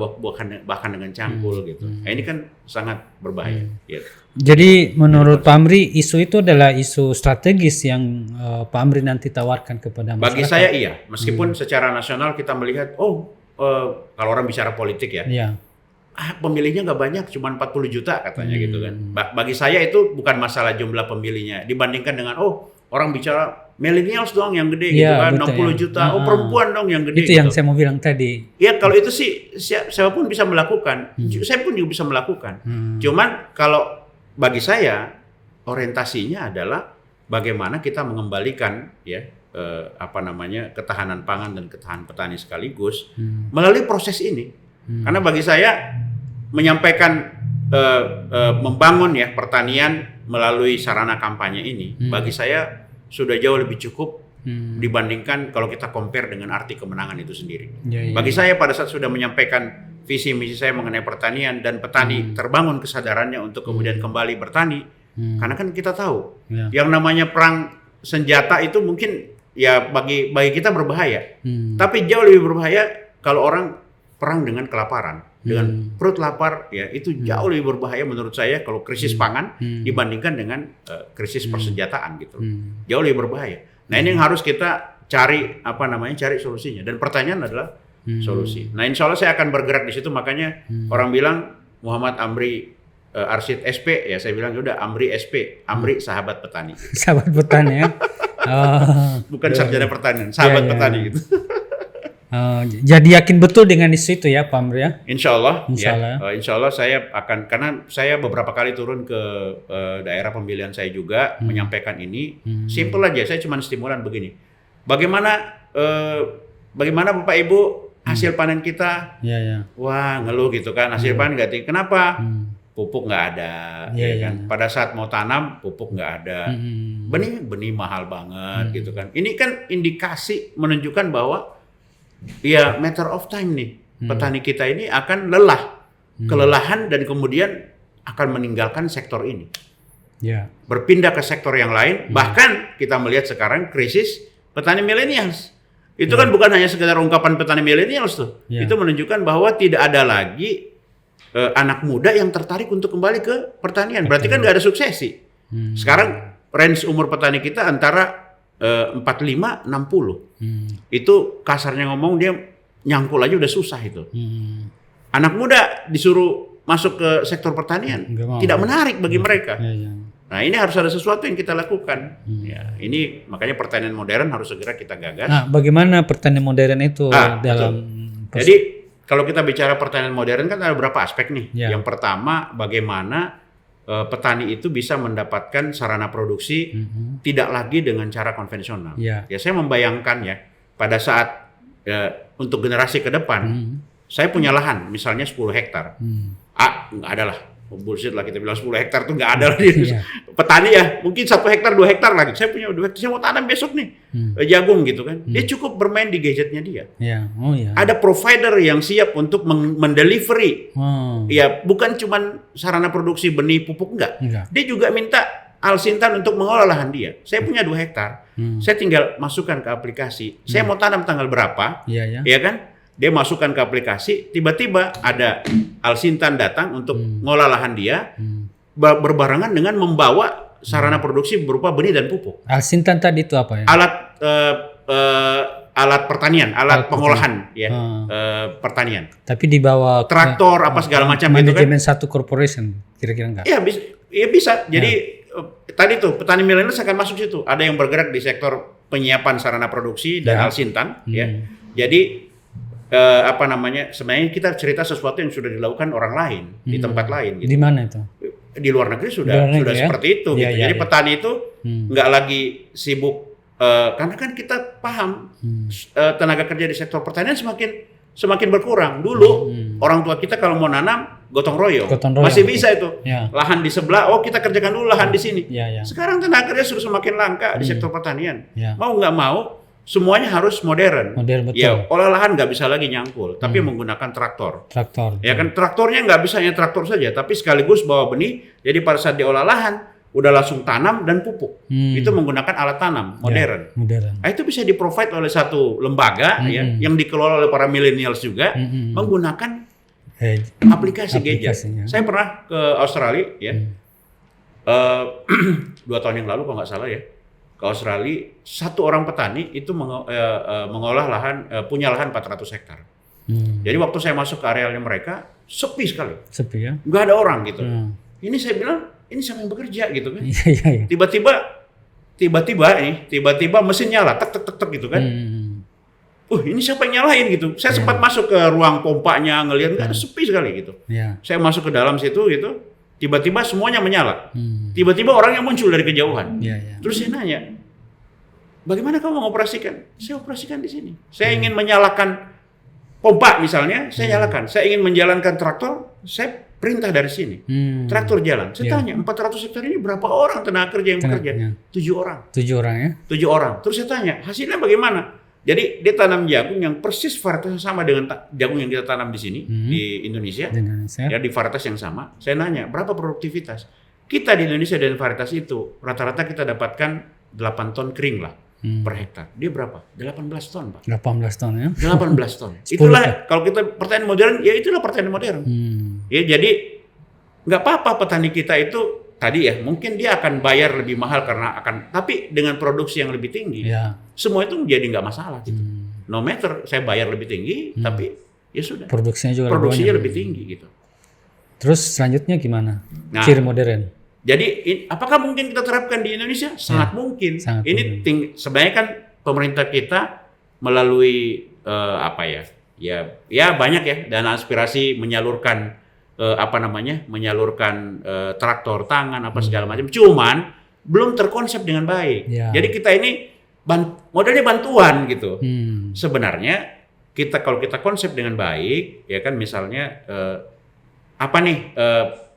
bahkan dengan cangkul gitu. Nah, ini kan sangat berbahaya. Jadi menurut Pak Amri, isu itu adalah isu strategis yang Pak Amri nanti tawarkan kepada masyarakat. Bagi saya iya, meskipun secara nasional kita melihat, kalau orang bicara politik pemilihnya nggak banyak, cuma 40 juta katanya gitu kan. Bagi saya itu bukan masalah jumlah pemilihnya, dibandingkan dengan orang bicara millennials dong yang gede gitu kan, 60 juta, perempuan dong yang gede. Itu yang saya mau bilang tadi. Ya kalau itu sih siapapun bisa melakukan, saya pun juga bisa melakukan. Cuman kalau bagi saya orientasinya adalah bagaimana kita mengembalikan ketahanan pangan dan ketahanan petani sekaligus melalui proses ini. Karena bagi saya menyampaikan membangun pertanian melalui sarana kampanye ini bagi saya sudah jauh lebih cukup dibandingkan kalau kita compare dengan arti kemenangan itu sendiri. Bagi saya pada saat sudah menyampaikan visi misi saya mengenai pertanian dan petani terbangun kesadarannya untuk kemudian kembali bertani, karena kan kita tahu yang namanya perang senjata itu mungkin bagi kita berbahaya, tapi jauh lebih berbahaya kalau orang perang dengan kelaparan, dengan perut lapar itu jauh lebih berbahaya menurut saya kalau krisis pangan dibandingkan dengan krisis persenjataan gitu. Jauh lebih berbahaya. Nah, ini yang harus kita cari solusinya, dan pertanyaan adalah solusi. Nah, insya Allah saya akan bergerak di situ, makanya orang bilang Muhammad Amri Arsyid SP, saya bilang udah Amri SP, Amri sahabat petani. Sahabat petani ya. Bukan sarjana pertanian, sahabat petani gitu. Jadi yakin betul dengan isu itu ya Pak Amri ya? Insya Allah. Insya Allah saya akan, karena saya beberapa kali turun ke daerah pemilihan saya juga menyampaikan ini. Simple aja, saya cuma stimulan begini. Bagaimana Bapak Ibu hasil panen kita? Wah, ngeluh gitu kan, hasil panen nggak tinggi. Kenapa? Pupuk nggak ada, kan? Pada saat mau tanam pupuk nggak ada, benih mahal banget gitu kan. Ini kan indikasi menunjukkan bahwa matter of time nih, petani kita ini akan kelelahan dan kemudian akan meninggalkan sektor ini. Ya. berpindah ke sektor yang lain. Bahkan kita melihat sekarang krisis petani millennials. Itu kan bukan hanya sekedar ungkapan petani millennials tuh. Itu menunjukkan bahwa tidak ada lagi anak muda yang tertarik untuk kembali ke pertanian. Berarti kan nggak ada suksesi. Sekarang range umur petani kita antara 45-60. Itu kasarnya ngomong dia nyangkul aja udah susah itu. Anak muda disuruh masuk ke sektor pertanian tidak menarik bagi mereka. Nah, ini harus ada sesuatu yang kita lakukan. Ya, ini makanya pertanian modern harus segera kita gagas. Nah, bagaimana pertanian modern itu dalam Jadi kalau kita bicara pertanian modern kan ada beberapa aspek nih. Ya. Yang pertama, bagaimana petani itu bisa mendapatkan sarana produksi tidak lagi dengan cara konvensional. Ya, saya membayangkan ya pada saat untuk generasi ke depan, saya punya lahan misalnya 10 hektar. Nggak ada lah. Bullshit lah kita bilang 10 hektar tuh nggak ada lah di petani ya, mungkin 1 hektar 2 hektar lagi. Saya punya 2 hektar, saya mau tanam besok nih jagung gitu kan. Dia cukup bermain di gadgetnya dia. Ada provider yang siap untuk mendelivery. Ya bukan cuman sarana produksi benih pupuk enggak. Dia juga minta Alsintan untuk mengolah lahan dia. Saya punya 2 hektar, saya tinggal masukkan ke aplikasi. Saya mau tanam tanggal berapa, ya kan? Dia masukkan ke aplikasi, tiba-tiba ada Alsintan datang untuk ngolah lahan dia, berbarengan dengan membawa sarana produksi berupa benih dan pupuk. Alsintan tadi itu apa ya? Alat pertanian, alat pengolahan ya, pertanian. Tapi di bawah traktor apa segala macam gitu kan? Manajemen satu corporation kira-kira enggak? Ya bisa. Jadi tadi tuh petani milenial akan masuk situ. Ada yang bergerak di sektor penyiapan sarana produksi dan Alsintan, ya. Jadi sebenarnya kita cerita sesuatu yang sudah dilakukan orang lain di tempat lain gitu. Di mana itu? Di luar negeri sudah seperti itu gitu. Jadi petani itu nggak lagi sibuk karena kan kita paham tenaga kerja di sektor pertanian semakin berkurang. Dulu orang tua kita kalau mau nanam gotong royong masih bisa itu. Lahan di sebelah, kita kerjakan dulu lahan di sini. Sekarang tenaga kerja sudah semakin langka di sektor pertanian. Mau nggak mau semuanya harus modern. Betul. Ya, olah lahan nggak bisa lagi nyangkul, tapi menggunakan traktor. Ya kan, traktornya nggak bisa hanya traktor saja, tapi sekaligus bawa benih. Jadi pada saat diolah lahan, udah langsung tanam dan pupuk. Itu menggunakan alat tanam modern. Nah, itu bisa di-provide oleh satu lembaga ya, yang dikelola oleh para millennials juga, menggunakan aplikasi gadget. Saya pernah ke Australia ya, 2 tahun yang lalu kalau nggak salah ya. Ke Australia, 1 orang petani itu mengolah lahan, punya lahan 400 hektar. Jadi waktu saya masuk ke arealnya mereka, sepi sekali. Sepi ya? Nggak ada orang gitu. Ini saya bilang, ini siapa yang bekerja gitu kan? Tiba-tiba mesin nyala, tek gitu kan? Ini siapa yang nyalain gitu? Saya sempat masuk ke ruang pompanya, ngelihat nggak ada, sepi sekali gitu. Saya masuk ke dalam situ gitu. Tiba-tiba semuanya menyala. Tiba-tiba orang yang muncul dari kejauhan. Terus saya nanya, bagaimana kamu mengoperasikan? Saya operasikan di sini. Saya ingin menyalakan pompa misalnya, saya nyalakan. Saya ingin menjalankan traktor, saya perintah dari sini. Traktor jalan. Saya tanya, 400 hektar ini berapa orang tenaga kerja yang bekerja? 7 orang. 7 orang ya? 7 orang. Terus saya tanya, hasilnya bagaimana? Jadi dia tanam jagung yang persis varietasnya sama dengan jagung yang kita tanam di sini di Indonesia. Ya, di varietas yang sama. Saya nanya, berapa produktivitas? Kita di Indonesia dan varietas itu rata-rata kita dapatkan 8 ton kering lah per hektar. Dia berapa? 18 ton, Pak. 18 ton ya? 18 ton. Itulah kalau kita pertanian modern, ya itulah pertanian modern. Ya, jadi nggak apa-apa petani kita itu tadi ya, mungkin dia akan bayar lebih mahal tapi dengan produksi yang lebih tinggi, semua itu menjadi nggak masalah gitu. No matter saya bayar lebih tinggi, tapi ya sudah. Produksinya lebih tinggi gitu. Terus selanjutnya gimana? Ciri modern. Jadi apakah mungkin kita terapkan di Indonesia? Sangat mungkin. Sebenarnya kan pemerintah kita melalui ya banyak ya dana aspirasi menyalurkan menyalurkan traktor tangan apa segala macam, cuman belum terkonsep dengan baik. Jadi kita ini modelnya bantuan gitu. Sebenarnya kalau kita konsep dengan baik, ya kan misalnya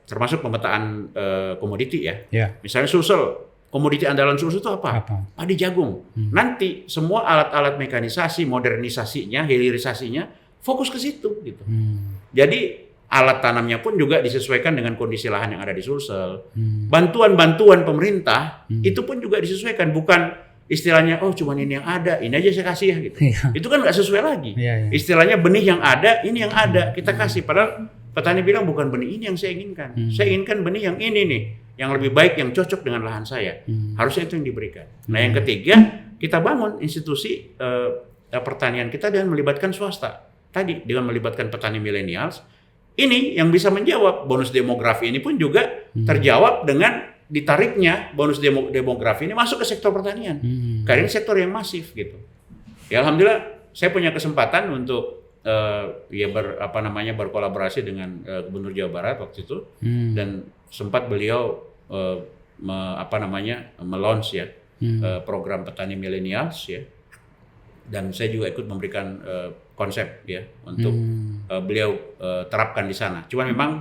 termasuk pemetaan komoditi ya. Misalnya Sulsel, komoditi andalan Sulsel itu apa? Padi jagung. Nanti semua alat-alat mekanisasi, modernisasinya, hilirisasinya fokus ke situ gitu. Jadi alat tanamnya pun juga disesuaikan dengan kondisi lahan yang ada di Sulsel. Bantuan-bantuan pemerintah itu pun juga disesuaikan, bukan istilahnya cuman ini yang ada, ini aja saya kasih ya gitu. Itu kan nggak sesuai lagi. Istilahnya benih yang ada, ini yang ada kita kasih. Padahal petani bilang bukan benih ini yang saya inginkan. Saya inginkan benih yang ini nih, yang lebih baik, yang cocok dengan lahan saya. Harusnya itu yang diberikan. Nah yang ketiga, kita bangun institusi pertanian kita dengan melibatkan swasta. Tadi dengan melibatkan petani millennials. Ini yang bisa menjawab bonus demografi ini pun juga terjawab dengan ditariknya bonus demografi ini masuk ke sektor pertanian. Karena ini sektor yang masif gitu. Ya alhamdulillah saya punya kesempatan untuk berkolaborasi dengan Gubernur Jawa Barat waktu itu dan sempat beliau me-launch ya program petani millennials ya. Dan saya juga ikut memberikan konsep ya untuk beliau terapkan di sana. Cuman memang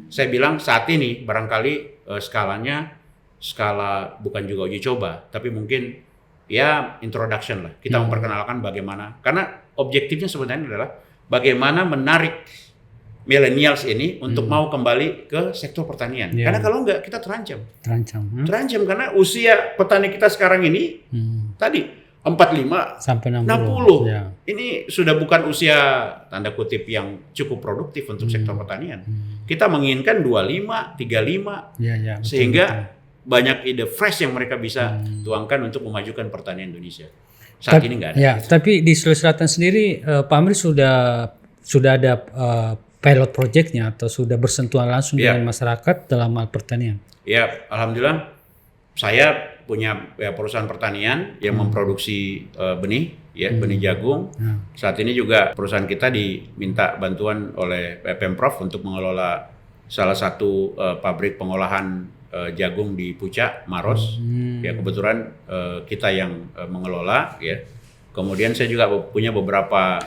saya bilang saat ini barangkali skala bukan juga uji coba, tapi mungkin ya introduction lah. Kita memperkenalkan bagaimana, karena objektifnya sebenarnya adalah bagaimana menarik millennials ini untuk mau kembali ke sektor pertanian. Karena kalau enggak kita terancam. Terancam karena usia petani kita sekarang ini tadi 45 sampai 60. Ya. Ini sudah bukan usia tanda kutip yang cukup produktif untuk sektor pertanian. Kita menginginkan 25, 35 sehingga banyak ide fresh yang mereka bisa tuangkan untuk memajukan pertanian Indonesia. Saat ini nggak ada. Ya, tapi di Sulawesi Selatan sendiri Pak Amri sudah ada pilot projectnya atau sudah bersentuhan langsung dengan masyarakat dalam hal pertanian? Ya, alhamdulillah saya punya perusahaan pertanian yang memproduksi benih jagung. Saat ini juga perusahaan kita diminta bantuan oleh Pemprov untuk mengelola salah satu pabrik pengolahan jagung di Pucak, Maros. Ya kebetulan kita yang mengelola ya. Kemudian saya juga punya beberapa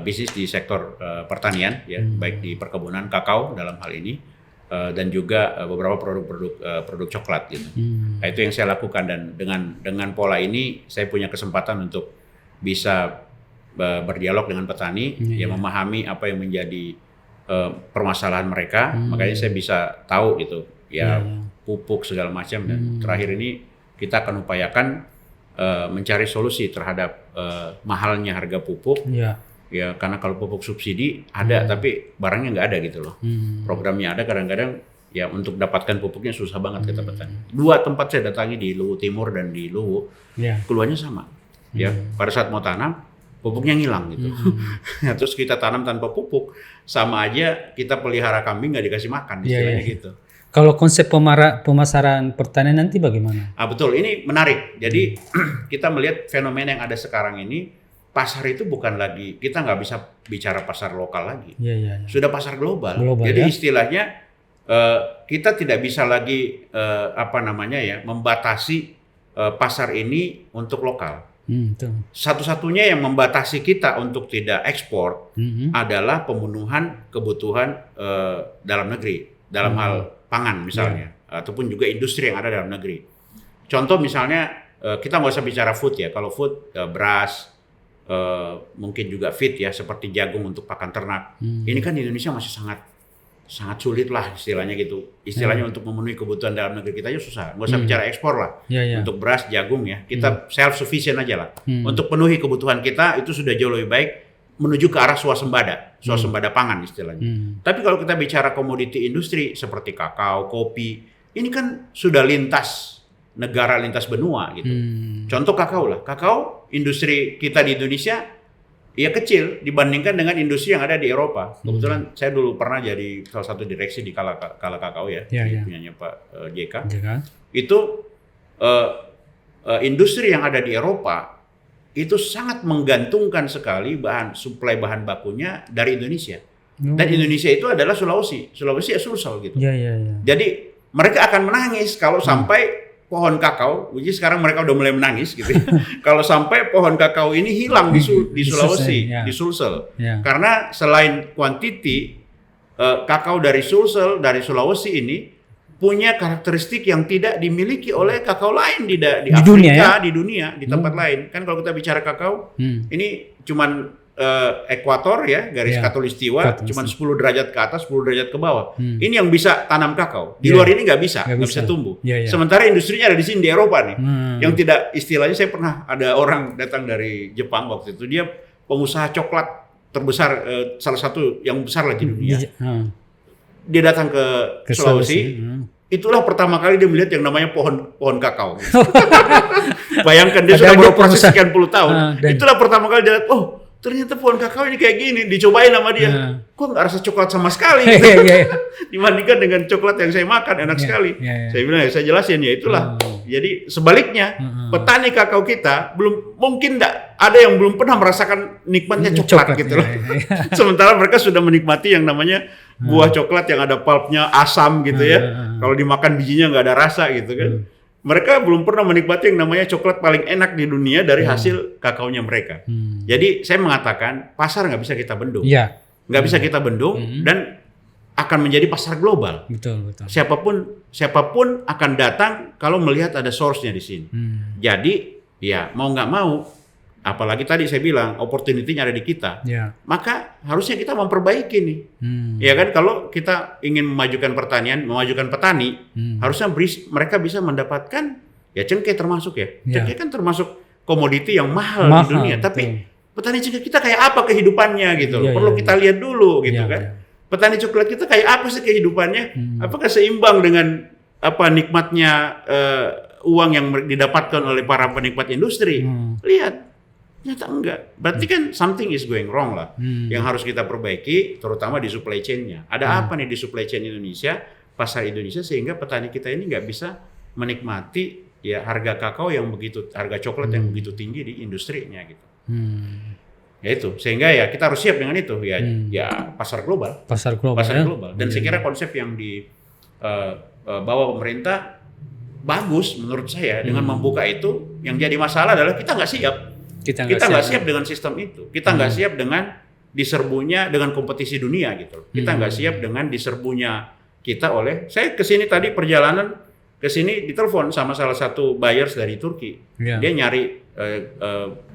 bisnis di sektor pertanian ya, baik di perkebunan kakao dalam hal ini. Dan juga beberapa produk coklat gitu. Nah, itu yang saya lakukan dan dengan pola ini saya punya kesempatan untuk bisa berdialog dengan petani, yang memahami apa yang menjadi permasalahan mereka, makanya saya bisa tahu gitu pupuk segala macam dan terakhir ini kita akan upayakan mencari solusi terhadap mahalnya harga pupuk. Ya karena kalau pupuk subsidi ada tapi barangnya nggak ada gitu loh. Programnya ada kadang-kadang ya untuk dapatkan pupuknya susah banget kata petani. 2 tempat saya datangi di Luwu Timur dan di Luwu, keluarnya sama. Ya pada saat mau tanam pupuknya ngilang gitu. Terus kita tanam tanpa pupuk sama aja kita pelihara kambing nggak dikasih makan istilahnya gitu. Kalau konsep pemasaran pertanian nanti bagaimana? Betul, ini menarik. Jadi kita melihat fenomena yang ada sekarang ini. Pasar itu bukan lagi, kita nggak bisa bicara pasar lokal lagi, sudah pasar global. Jadi istilahnya kita tidak bisa lagi membatasi pasar ini untuk lokal. Satu-satunya yang membatasi kita untuk tidak ekspor adalah pemenuhan kebutuhan dalam negeri, dalam hal pangan misalnya, ataupun juga industri yang ada dalam negeri. Contoh misalnya kita nggak usah bicara food ya, kalau food beras. Mungkin juga feed ya seperti jagung untuk pakan ternak. Ini kan di Indonesia masih sangat sulit lah istilahnya gitu. Istilahnya untuk memenuhi kebutuhan dalam negeri kita aja susah. Nggak usah bicara ekspor lah. Untuk beras, jagung ya. Kita self sufficient aja lah. Untuk penuhi kebutuhan kita itu sudah jauh lebih baik menuju ke arah swasembada pangan istilahnya. Tapi kalau kita bicara komoditi industri seperti kakao, kopi, ini kan sudah lintas negara, lintas benua gitu. Contoh kakao lah. Kakao industri kita di Indonesia ya kecil dibandingkan dengan industri yang ada di Eropa. Kebetulan saya dulu pernah jadi salah satu direksi di Kala Kakao ya, punyanya Pak JK. Itu industri yang ada di Eropa itu sangat menggantungkan sekali suplai bahan bakunya dari Indonesia. Dan Indonesia itu adalah Sulawesi ya Sulsel gitu. Jadi mereka akan menangis kalau sampai pohon kakao, which sekarang mereka udah mulai menangis gitu. Kalau sampai pohon kakao ini hilang di Sulawesi, di Sulsel. Karena selain kuantiti, kakao dari Sulsel, dari Sulawesi ini punya karakteristik yang tidak dimiliki oleh kakao lain di Afrika, dunia, di tempat lain. Kan kalau kita bicara kakao, ini cuman ekuator ya, garis khatulistiwa, cuma 10 derajat ke atas, 10 derajat ke bawah. Ini yang bisa tanam kakao. Di luar ini nggak bisa tumbuh. Sementara industrinya ada di sini di Eropa nih. Yang tidak, istilahnya saya pernah ada orang datang dari Jepang waktu itu, dia pengusaha coklat terbesar, salah satu yang besar lagi di dunia. Dia datang ke Sulawesi. Itulah pertama kali dia melihat yang namanya pohon kakao. Bayangkan dia sudah beroperasi sekian puluh tahun. Itulah pertama kali dia lihat, oh ternyata pohon kakao ini kayak gini. Dicobain sama dia. Kok nggak rasa coklat sama sekali? Gitu. Dibandingkan dengan coklat yang saya makan, enak sekali. Saya bilang, saya jelasin ya itulah. Jadi sebaliknya, petani kakao kita belum mungkin ada yang belum pernah merasakan nikmatnya coklat gitu loh. Sementara mereka sudah menikmati yang namanya buah coklat yang ada pulpnya asam gitu ya. Kalau dimakan bijinya nggak ada rasa gitu kan. Mereka belum pernah menikmati yang namanya coklat paling enak di dunia dari hasil kakaonya mereka. Jadi saya mengatakan pasar nggak bisa kita bendung. Nggak bisa kita bendung dan akan menjadi pasar global. Betul. Siapapun akan datang kalau melihat ada source-nya di sini. Jadi ya mau nggak mau, apalagi tadi saya bilang opportunity-nya ada di kita, maka harusnya kita memperbaiki nih. Ya kan, kalau kita ingin memajukan pertanian, memajukan petani, harusnya mereka bisa mendapatkan ya cengkeh termasuk ya. Cengkeh kan termasuk komoditi yang mahal di dunia. Tapi petani cengkeh kita kayak apa kehidupannya gitu. Perlu kita lihat dulu gitu kan. Petani coklat kita kayak apa sih kehidupannya? Apakah seimbang dengan apa nikmatnya uang yang didapatkan oleh para penikmat industri? Lihat, ternyata enggak. Berarti kan something is going wrong lah. Yang harus kita perbaiki, terutama di supply chain-nya. Ada apa nih di supply chain Indonesia, pasar Indonesia, sehingga petani kita ini nggak bisa menikmati ya harga kakao yang begitu, harga coklat yang begitu tinggi di industrinya gitu. Ya itu, sehingga ya kita harus siap dengan itu ya, ya pasar global. Dan saya kira konsep yang dibawa pemerintah bagus menurut saya dengan membuka itu. Yang jadi masalah adalah kita nggak siap. Kita nggak siap dengan sistem itu. Kita nggak siap dengan diserbunya dengan kompetisi dunia gitu. Kita nggak siap dengan diserbunya kita oleh. Saya kesini tadi perjalanan kesini ditelepon sama salah satu buyers dari Turki. Dia nyari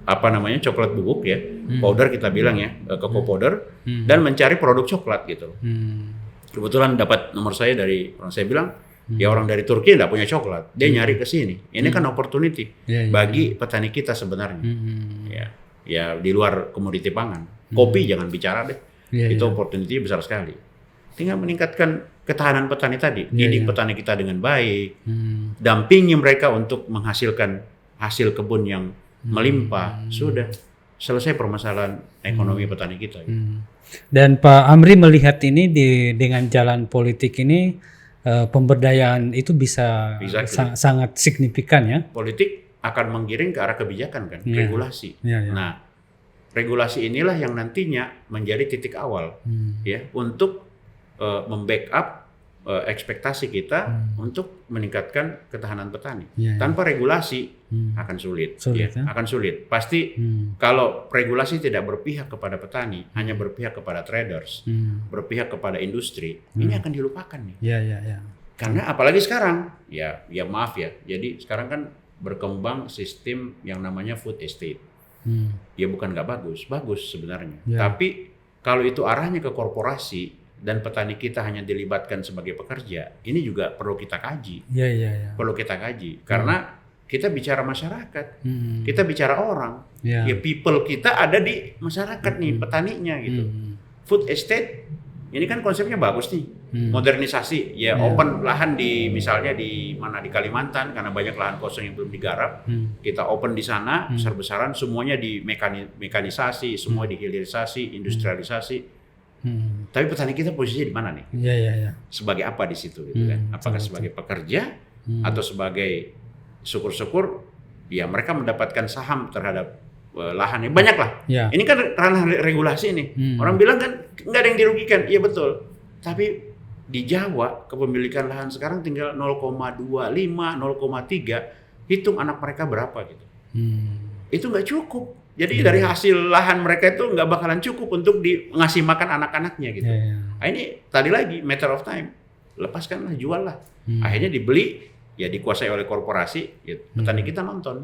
apa namanya coklat bubuk ya, powder kita bilang ya, cocoa powder, dan mencari produk coklat gitu. Kebetulan dapat nomor saya dari orang, saya bilang ya orang dari Turki nggak punya coklat, dia nyari ke sini. Ini kan opportunity bagi petani kita sebenarnya. Ya di luar komoditi pangan, kopi jangan bicara deh, itu opportunity besar sekali. Tinggal meningkatkan ketahanan petani tadi, didik petani kita dengan baik, dampingi mereka untuk menghasilkan hasil kebun yang melimpah, sudah selesai permasalahan ekonomi petani kita. Dan Pak Amri melihat ini dengan jalan politik ini pemberdayaan itu bisa sangat signifikan ya. Politik akan menggiring ke arah kebijakan kan, regulasi. Nah, regulasi inilah yang nantinya menjadi titik awal ya untuk membackup ekspektasi kita untuk meningkatkan ketahanan petani. Tanpa regulasi akan sulit ya. Akan sulit. Pasti kalau regulasi tidak berpihak kepada petani, hanya berpihak kepada traders, berpihak kepada industri, ini akan dilupakan nih. Karena apalagi sekarang, ya maaf ya. Jadi sekarang kan berkembang sistem yang namanya food estate. Ya bukan nggak bagus, bagus sebenarnya. Tapi kalau itu arahnya ke korporasi dan petani kita hanya dilibatkan sebagai pekerja, ini juga perlu kita kaji. Perlu kita kaji karena kita bicara masyarakat, kita bicara orang. Ya people kita ada di masyarakat nih, petaninya gitu. Food estate ini kan konsepnya bagus nih, modernisasi. Ya open lahan di misalnya di mana di Kalimantan karena banyak lahan kosong yang belum digarap, kita open di sana besar-besaran, semuanya di mekanisasi, semua dihilirisasi, industrialisasi. Tapi petani kita posisinya di mana nih? Sebagai apa di situ gitu kan? Apakah sebagai pekerja atau sebagai syukur-syukur ya mereka mendapatkan saham terhadap lahannya banyak lah. Ini kan ranah regulasi nih. Orang bilang kan nggak ada yang dirugikan. Iya betul. Tapi di Jawa kepemilikan lahan sekarang tinggal 0,25, 0,3. Hitung anak mereka berapa gitu. Itu nggak cukup. Jadi dari hasil lahan mereka itu nggak bakalan cukup untuk ngasih makan anak-anaknya gitu. Nah, ini tadi lagi matter of time, lepaskanlah, jual lah. Akhirnya dibeli, ya dikuasai oleh korporasi. Ya, petani kita nonton,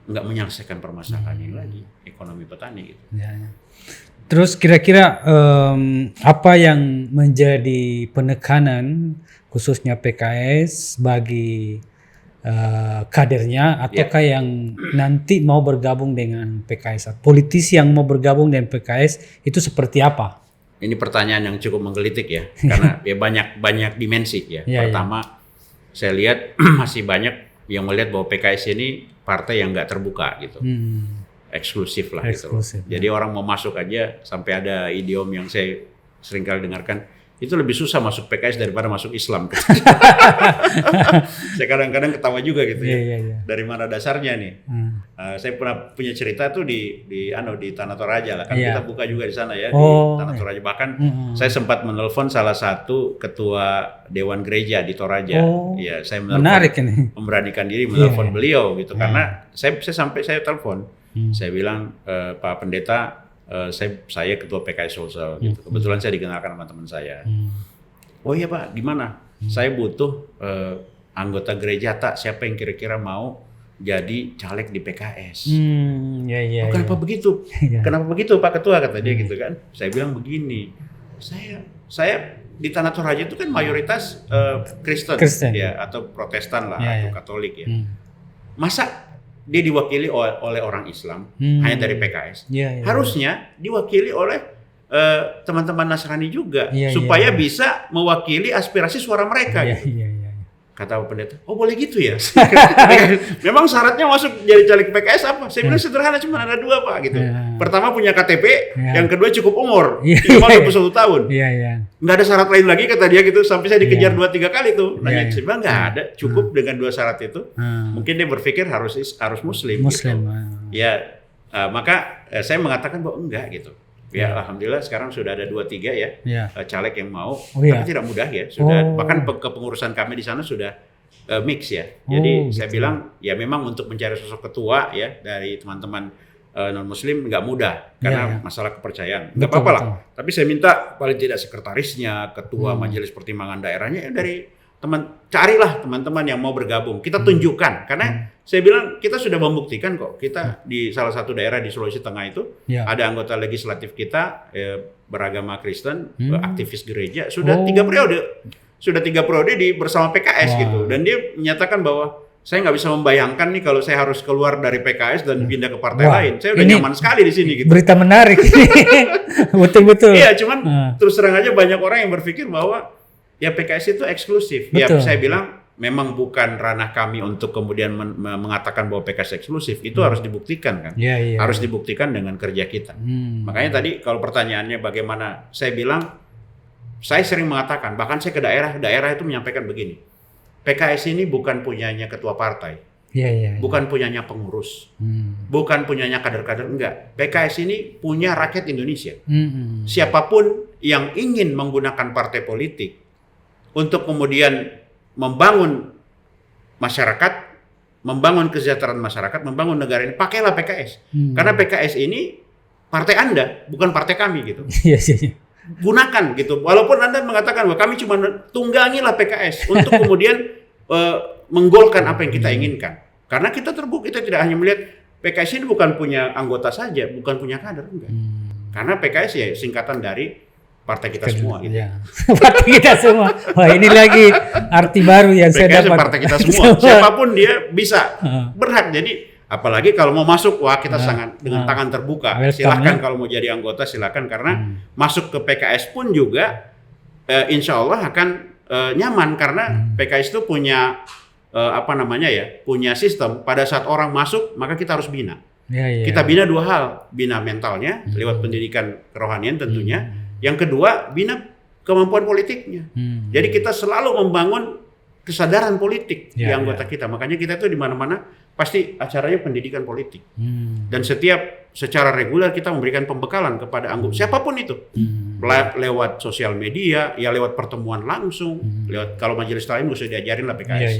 nggak menyelesaikan permasalahan ini lagi, ekonomi petani gitu. Ya. Terus kira-kira apa yang menjadi penekanan khususnya PKS bagi kadernya ataukah yang nanti mau bergabung dengan PKS? Politisi yang mau bergabung dengan PKS itu seperti apa? Ini pertanyaan yang cukup menggelitik ya, karena ya banyak dimensi ya. Pertama, saya lihat masih banyak yang melihat bahwa PKS ini partai yang nggak terbuka gitu, eksklusif lah gitu. Jadi orang mau masuk aja, sampai ada idiom yang saya sering kali dengarkan, itu lebih susah masuk PKS daripada masuk Islam. Saya kadang-kadang ketawa juga gitu ya. Dari mana dasarnya nih? Saya pernah punya cerita tuh di Tanah Toraja lah, kan kita buka juga di sana ya, di Tanah Toraja. Bahkan saya sempat menelpon salah satu ketua Dewan Gereja di Toraja. Ya, saya menarik ini. Memberanikan diri menelpon beliau gitu, karena saya telepon. Saya bilang, Pak Pendeta, saya ketua PKS Sulsel gitu. Kebetulan saya dikenalkan sama teman saya. Oh iya Pak, gimana? Saya butuh anggota gereja siapa yang kira-kira mau jadi caleg di PKS. Kenapa begitu? Kenapa begitu Pak Ketua, kata dia gitu kan. Saya bilang begini, saya di Tanah Toraja itu kan mayoritas Kristen ya, atau Protestan lah, atau Katolik ya. Masa dia diwakili oleh orang Islam hanya dari PKS. Harusnya diwakili oleh teman-teman Nasrani juga supaya bisa mewakili aspirasi suara mereka. Kata Pak Pendeta, oh boleh gitu ya? Memang syaratnya masuk jadi caleg PKS apa? Saya bilang sederhana, cuma ada 2 Pak gitu. Pertama punya KTP, yang kedua cukup umur, minimal 21 tahun. Nggak ada syarat lain lagi kata dia gitu, sampai saya dikejar 2-3 kali tuh. Nanya, saya bilang nggak ada, cukup dengan 2 syarat itu. Mungkin dia berpikir harus Muslim. Gitu. Ya, maka saya mengatakan bahwa enggak gitu. Ya alhamdulillah sekarang sudah ada 2-3 ya caleg yang mau, tapi tidak mudah ya. Sudah bahkan kepengurusan kami di sana sudah mix ya. Jadi saya bilang ya memang untuk mencari sosok ketua ya dari teman-teman non Muslim nggak mudah karena masalah kepercayaan. Nggak apa-apa lah. Tapi saya minta paling tidak sekretarisnya, ketua majelis pertimbangan daerahnya dari carilah teman-teman yang mau bergabung. Kita tunjukkan karena saya bilang kita sudah membuktikan kok. Kita di salah satu daerah di Sulawesi Tengah itu ada anggota legislatif kita beragama Kristen, aktivis gereja sudah 3 periode. Sudah 3 periode bersama PKS gitu. Dan dia menyatakan bahwa saya nggak bisa membayangkan nih kalau saya harus keluar dari PKS dan pindah ke partai lain. Saya udah nyaman sekali di sini gitu. Berita menarik. Betul-betul. Iya, cuman terus terang aja banyak orang yang berpikir bahwa ya PKS itu eksklusif. Ya saya bilang memang bukan ranah kami untuk kemudian mengatakan bahwa PKS eksklusif. Itu harus dibuktikan kan. Harus dibuktikan dengan kerja kita. Makanya tadi kalau pertanyaannya bagaimana, saya bilang saya sering mengatakan, bahkan saya ke daerah itu menyampaikan begini. PKS ini bukan punyanya ketua partai. Bukan punyanya pengurus. Bukan punyanya kader-kader, enggak. PKS ini punya rakyat Indonesia. Siapapun yang ingin menggunakan partai politik untuk kemudian membangun masyarakat, membangun kesejahteraan masyarakat, membangun negara ini, pakailah PKS. Karena PKS ini partai Anda, bukan partai kami gitu. Gunakan gitu. Walaupun Anda mengatakan bahwa kami cuma tunggangilah PKS untuk kemudian menggolkan apa yang kita inginkan. Karena kita terbuka, kita tidak hanya melihat PKS ini bukan punya anggota saja, bukan punya kader, enggak. Karena PKS ya singkatan dari partai kita semua gitu. Partai kita semua. Wah, ini lagi arti baru yang saya dapat. Partai kita semua. Siapapun dia bisa berhak. Jadi apalagi kalau mau masuk, wah kita sangat dengan tangan terbuka. Silakan kalau mau jadi anggota silakan, karena masuk ke PKS pun juga insya Allah akan nyaman karena PKS itu punya punya sistem. Pada saat orang masuk maka kita harus bina. Kita bina 2 hal, bina mentalnya lewat pendidikan kerohanian tentunya. Yang kedua, bina kemampuan politiknya. Jadi kita selalu membangun kesadaran politik di anggota kita. Makanya kita itu di mana-mana pasti acaranya pendidikan politik. Dan secara reguler kita memberikan pembekalan kepada anggota siapapun itu. Lewat sosial media, ya lewat pertemuan langsung, lewat kalau majelis taklim bisa diajarin lah PKS.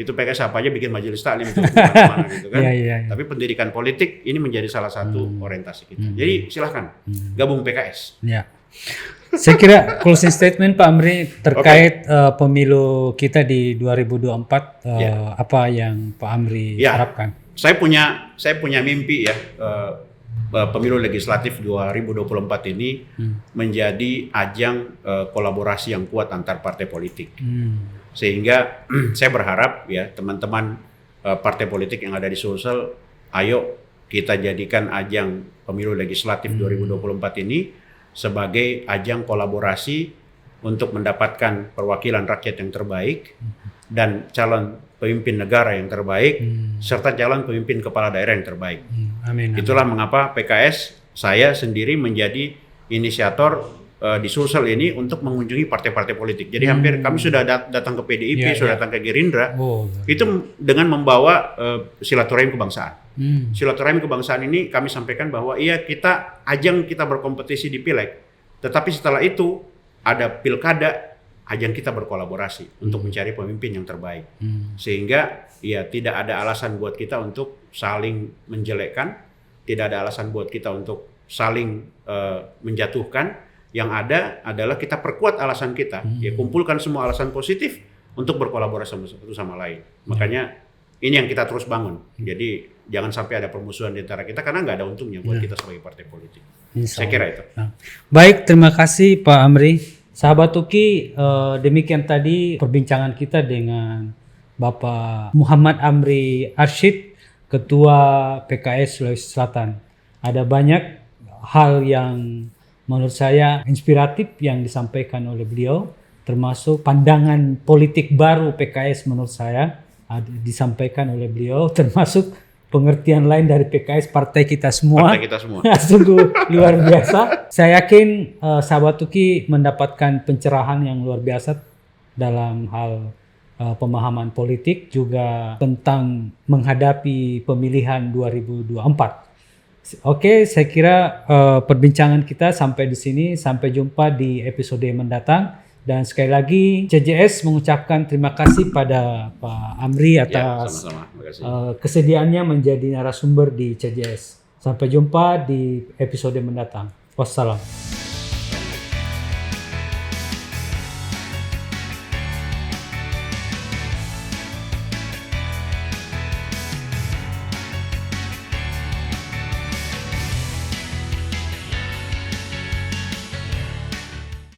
Itu PKS apa aja bikin majelis taklim itu kemana-mana gitu kan. Tapi pendidikan politik ini menjadi salah satu orientasi kita. Jadi silahkan gabung PKS. Saya kira closing statement Pak Amri terkait pemilu kita di 2024 apa yang Pak Amri harapkan? saya punya mimpi ya, pemilu legislatif 2024 ini menjadi ajang kolaborasi yang kuat antar partai politik. Sehingga saya berharap ya teman-teman partai politik yang ada di Sulsel, ayo kita jadikan ajang pemilu legislatif 2024 ini sebagai ajang kolaborasi untuk mendapatkan perwakilan rakyat yang terbaik dan calon pemimpin negara yang terbaik serta calon pemimpin kepala daerah yang terbaik. Amin. Itulah mengapa PKS, saya sendiri menjadi inisiator di Sulsel ini untuk mengunjungi partai-partai politik. Jadi hampir kami sudah datang ke PDIP, sudah datang ke Gerindra. Itu dengan membawa silaturahim kebangsaan. Silaturahim kebangsaan ini kami sampaikan bahwa iya kita ajang kita berkompetisi di pileg, tetapi setelah itu ada pilkada, ajang kita berkolaborasi untuk mencari pemimpin yang terbaik. Sehingga ya tidak ada alasan buat kita untuk saling menjelekkan, tidak ada alasan buat kita untuk saling menjatuhkan. Yang ada adalah kita perkuat alasan kita, ya kumpulkan semua alasan positif untuk berkolaborasi satu sama lain. Makanya ini yang kita terus bangun. Jadi jangan sampai ada permusuhan di antara kita karena nggak ada untungnya buat kita sebagai partai politik. Saya kira itu. Baik, terima kasih Pak Amri. Sahabat Uki, demikian tadi perbincangan kita dengan Bapak Muhammad Amri Arsyid, Ketua PKS Sulawesi Selatan. Ada banyak hal yang menurut saya inspiratif yang disampaikan oleh beliau, termasuk pandangan politik baru PKS menurut saya disampaikan oleh beliau, termasuk pengertian lain dari PKS, partai kita semua. Partai kita semua. Sungguh luar biasa. Saya yakin sahabat Uki mendapatkan pencerahan yang luar biasa dalam hal pemahaman politik, juga tentang menghadapi pemilihan 2024. Oke, saya kira perbincangan kita sampai di sini. Sampai jumpa di episode mendatang. Dan sekali lagi CJS mengucapkan terima kasih pada Pak Amri atas kesediaannya menjadi narasumber di CJS. Sampai jumpa di episode mendatang. Wassalam.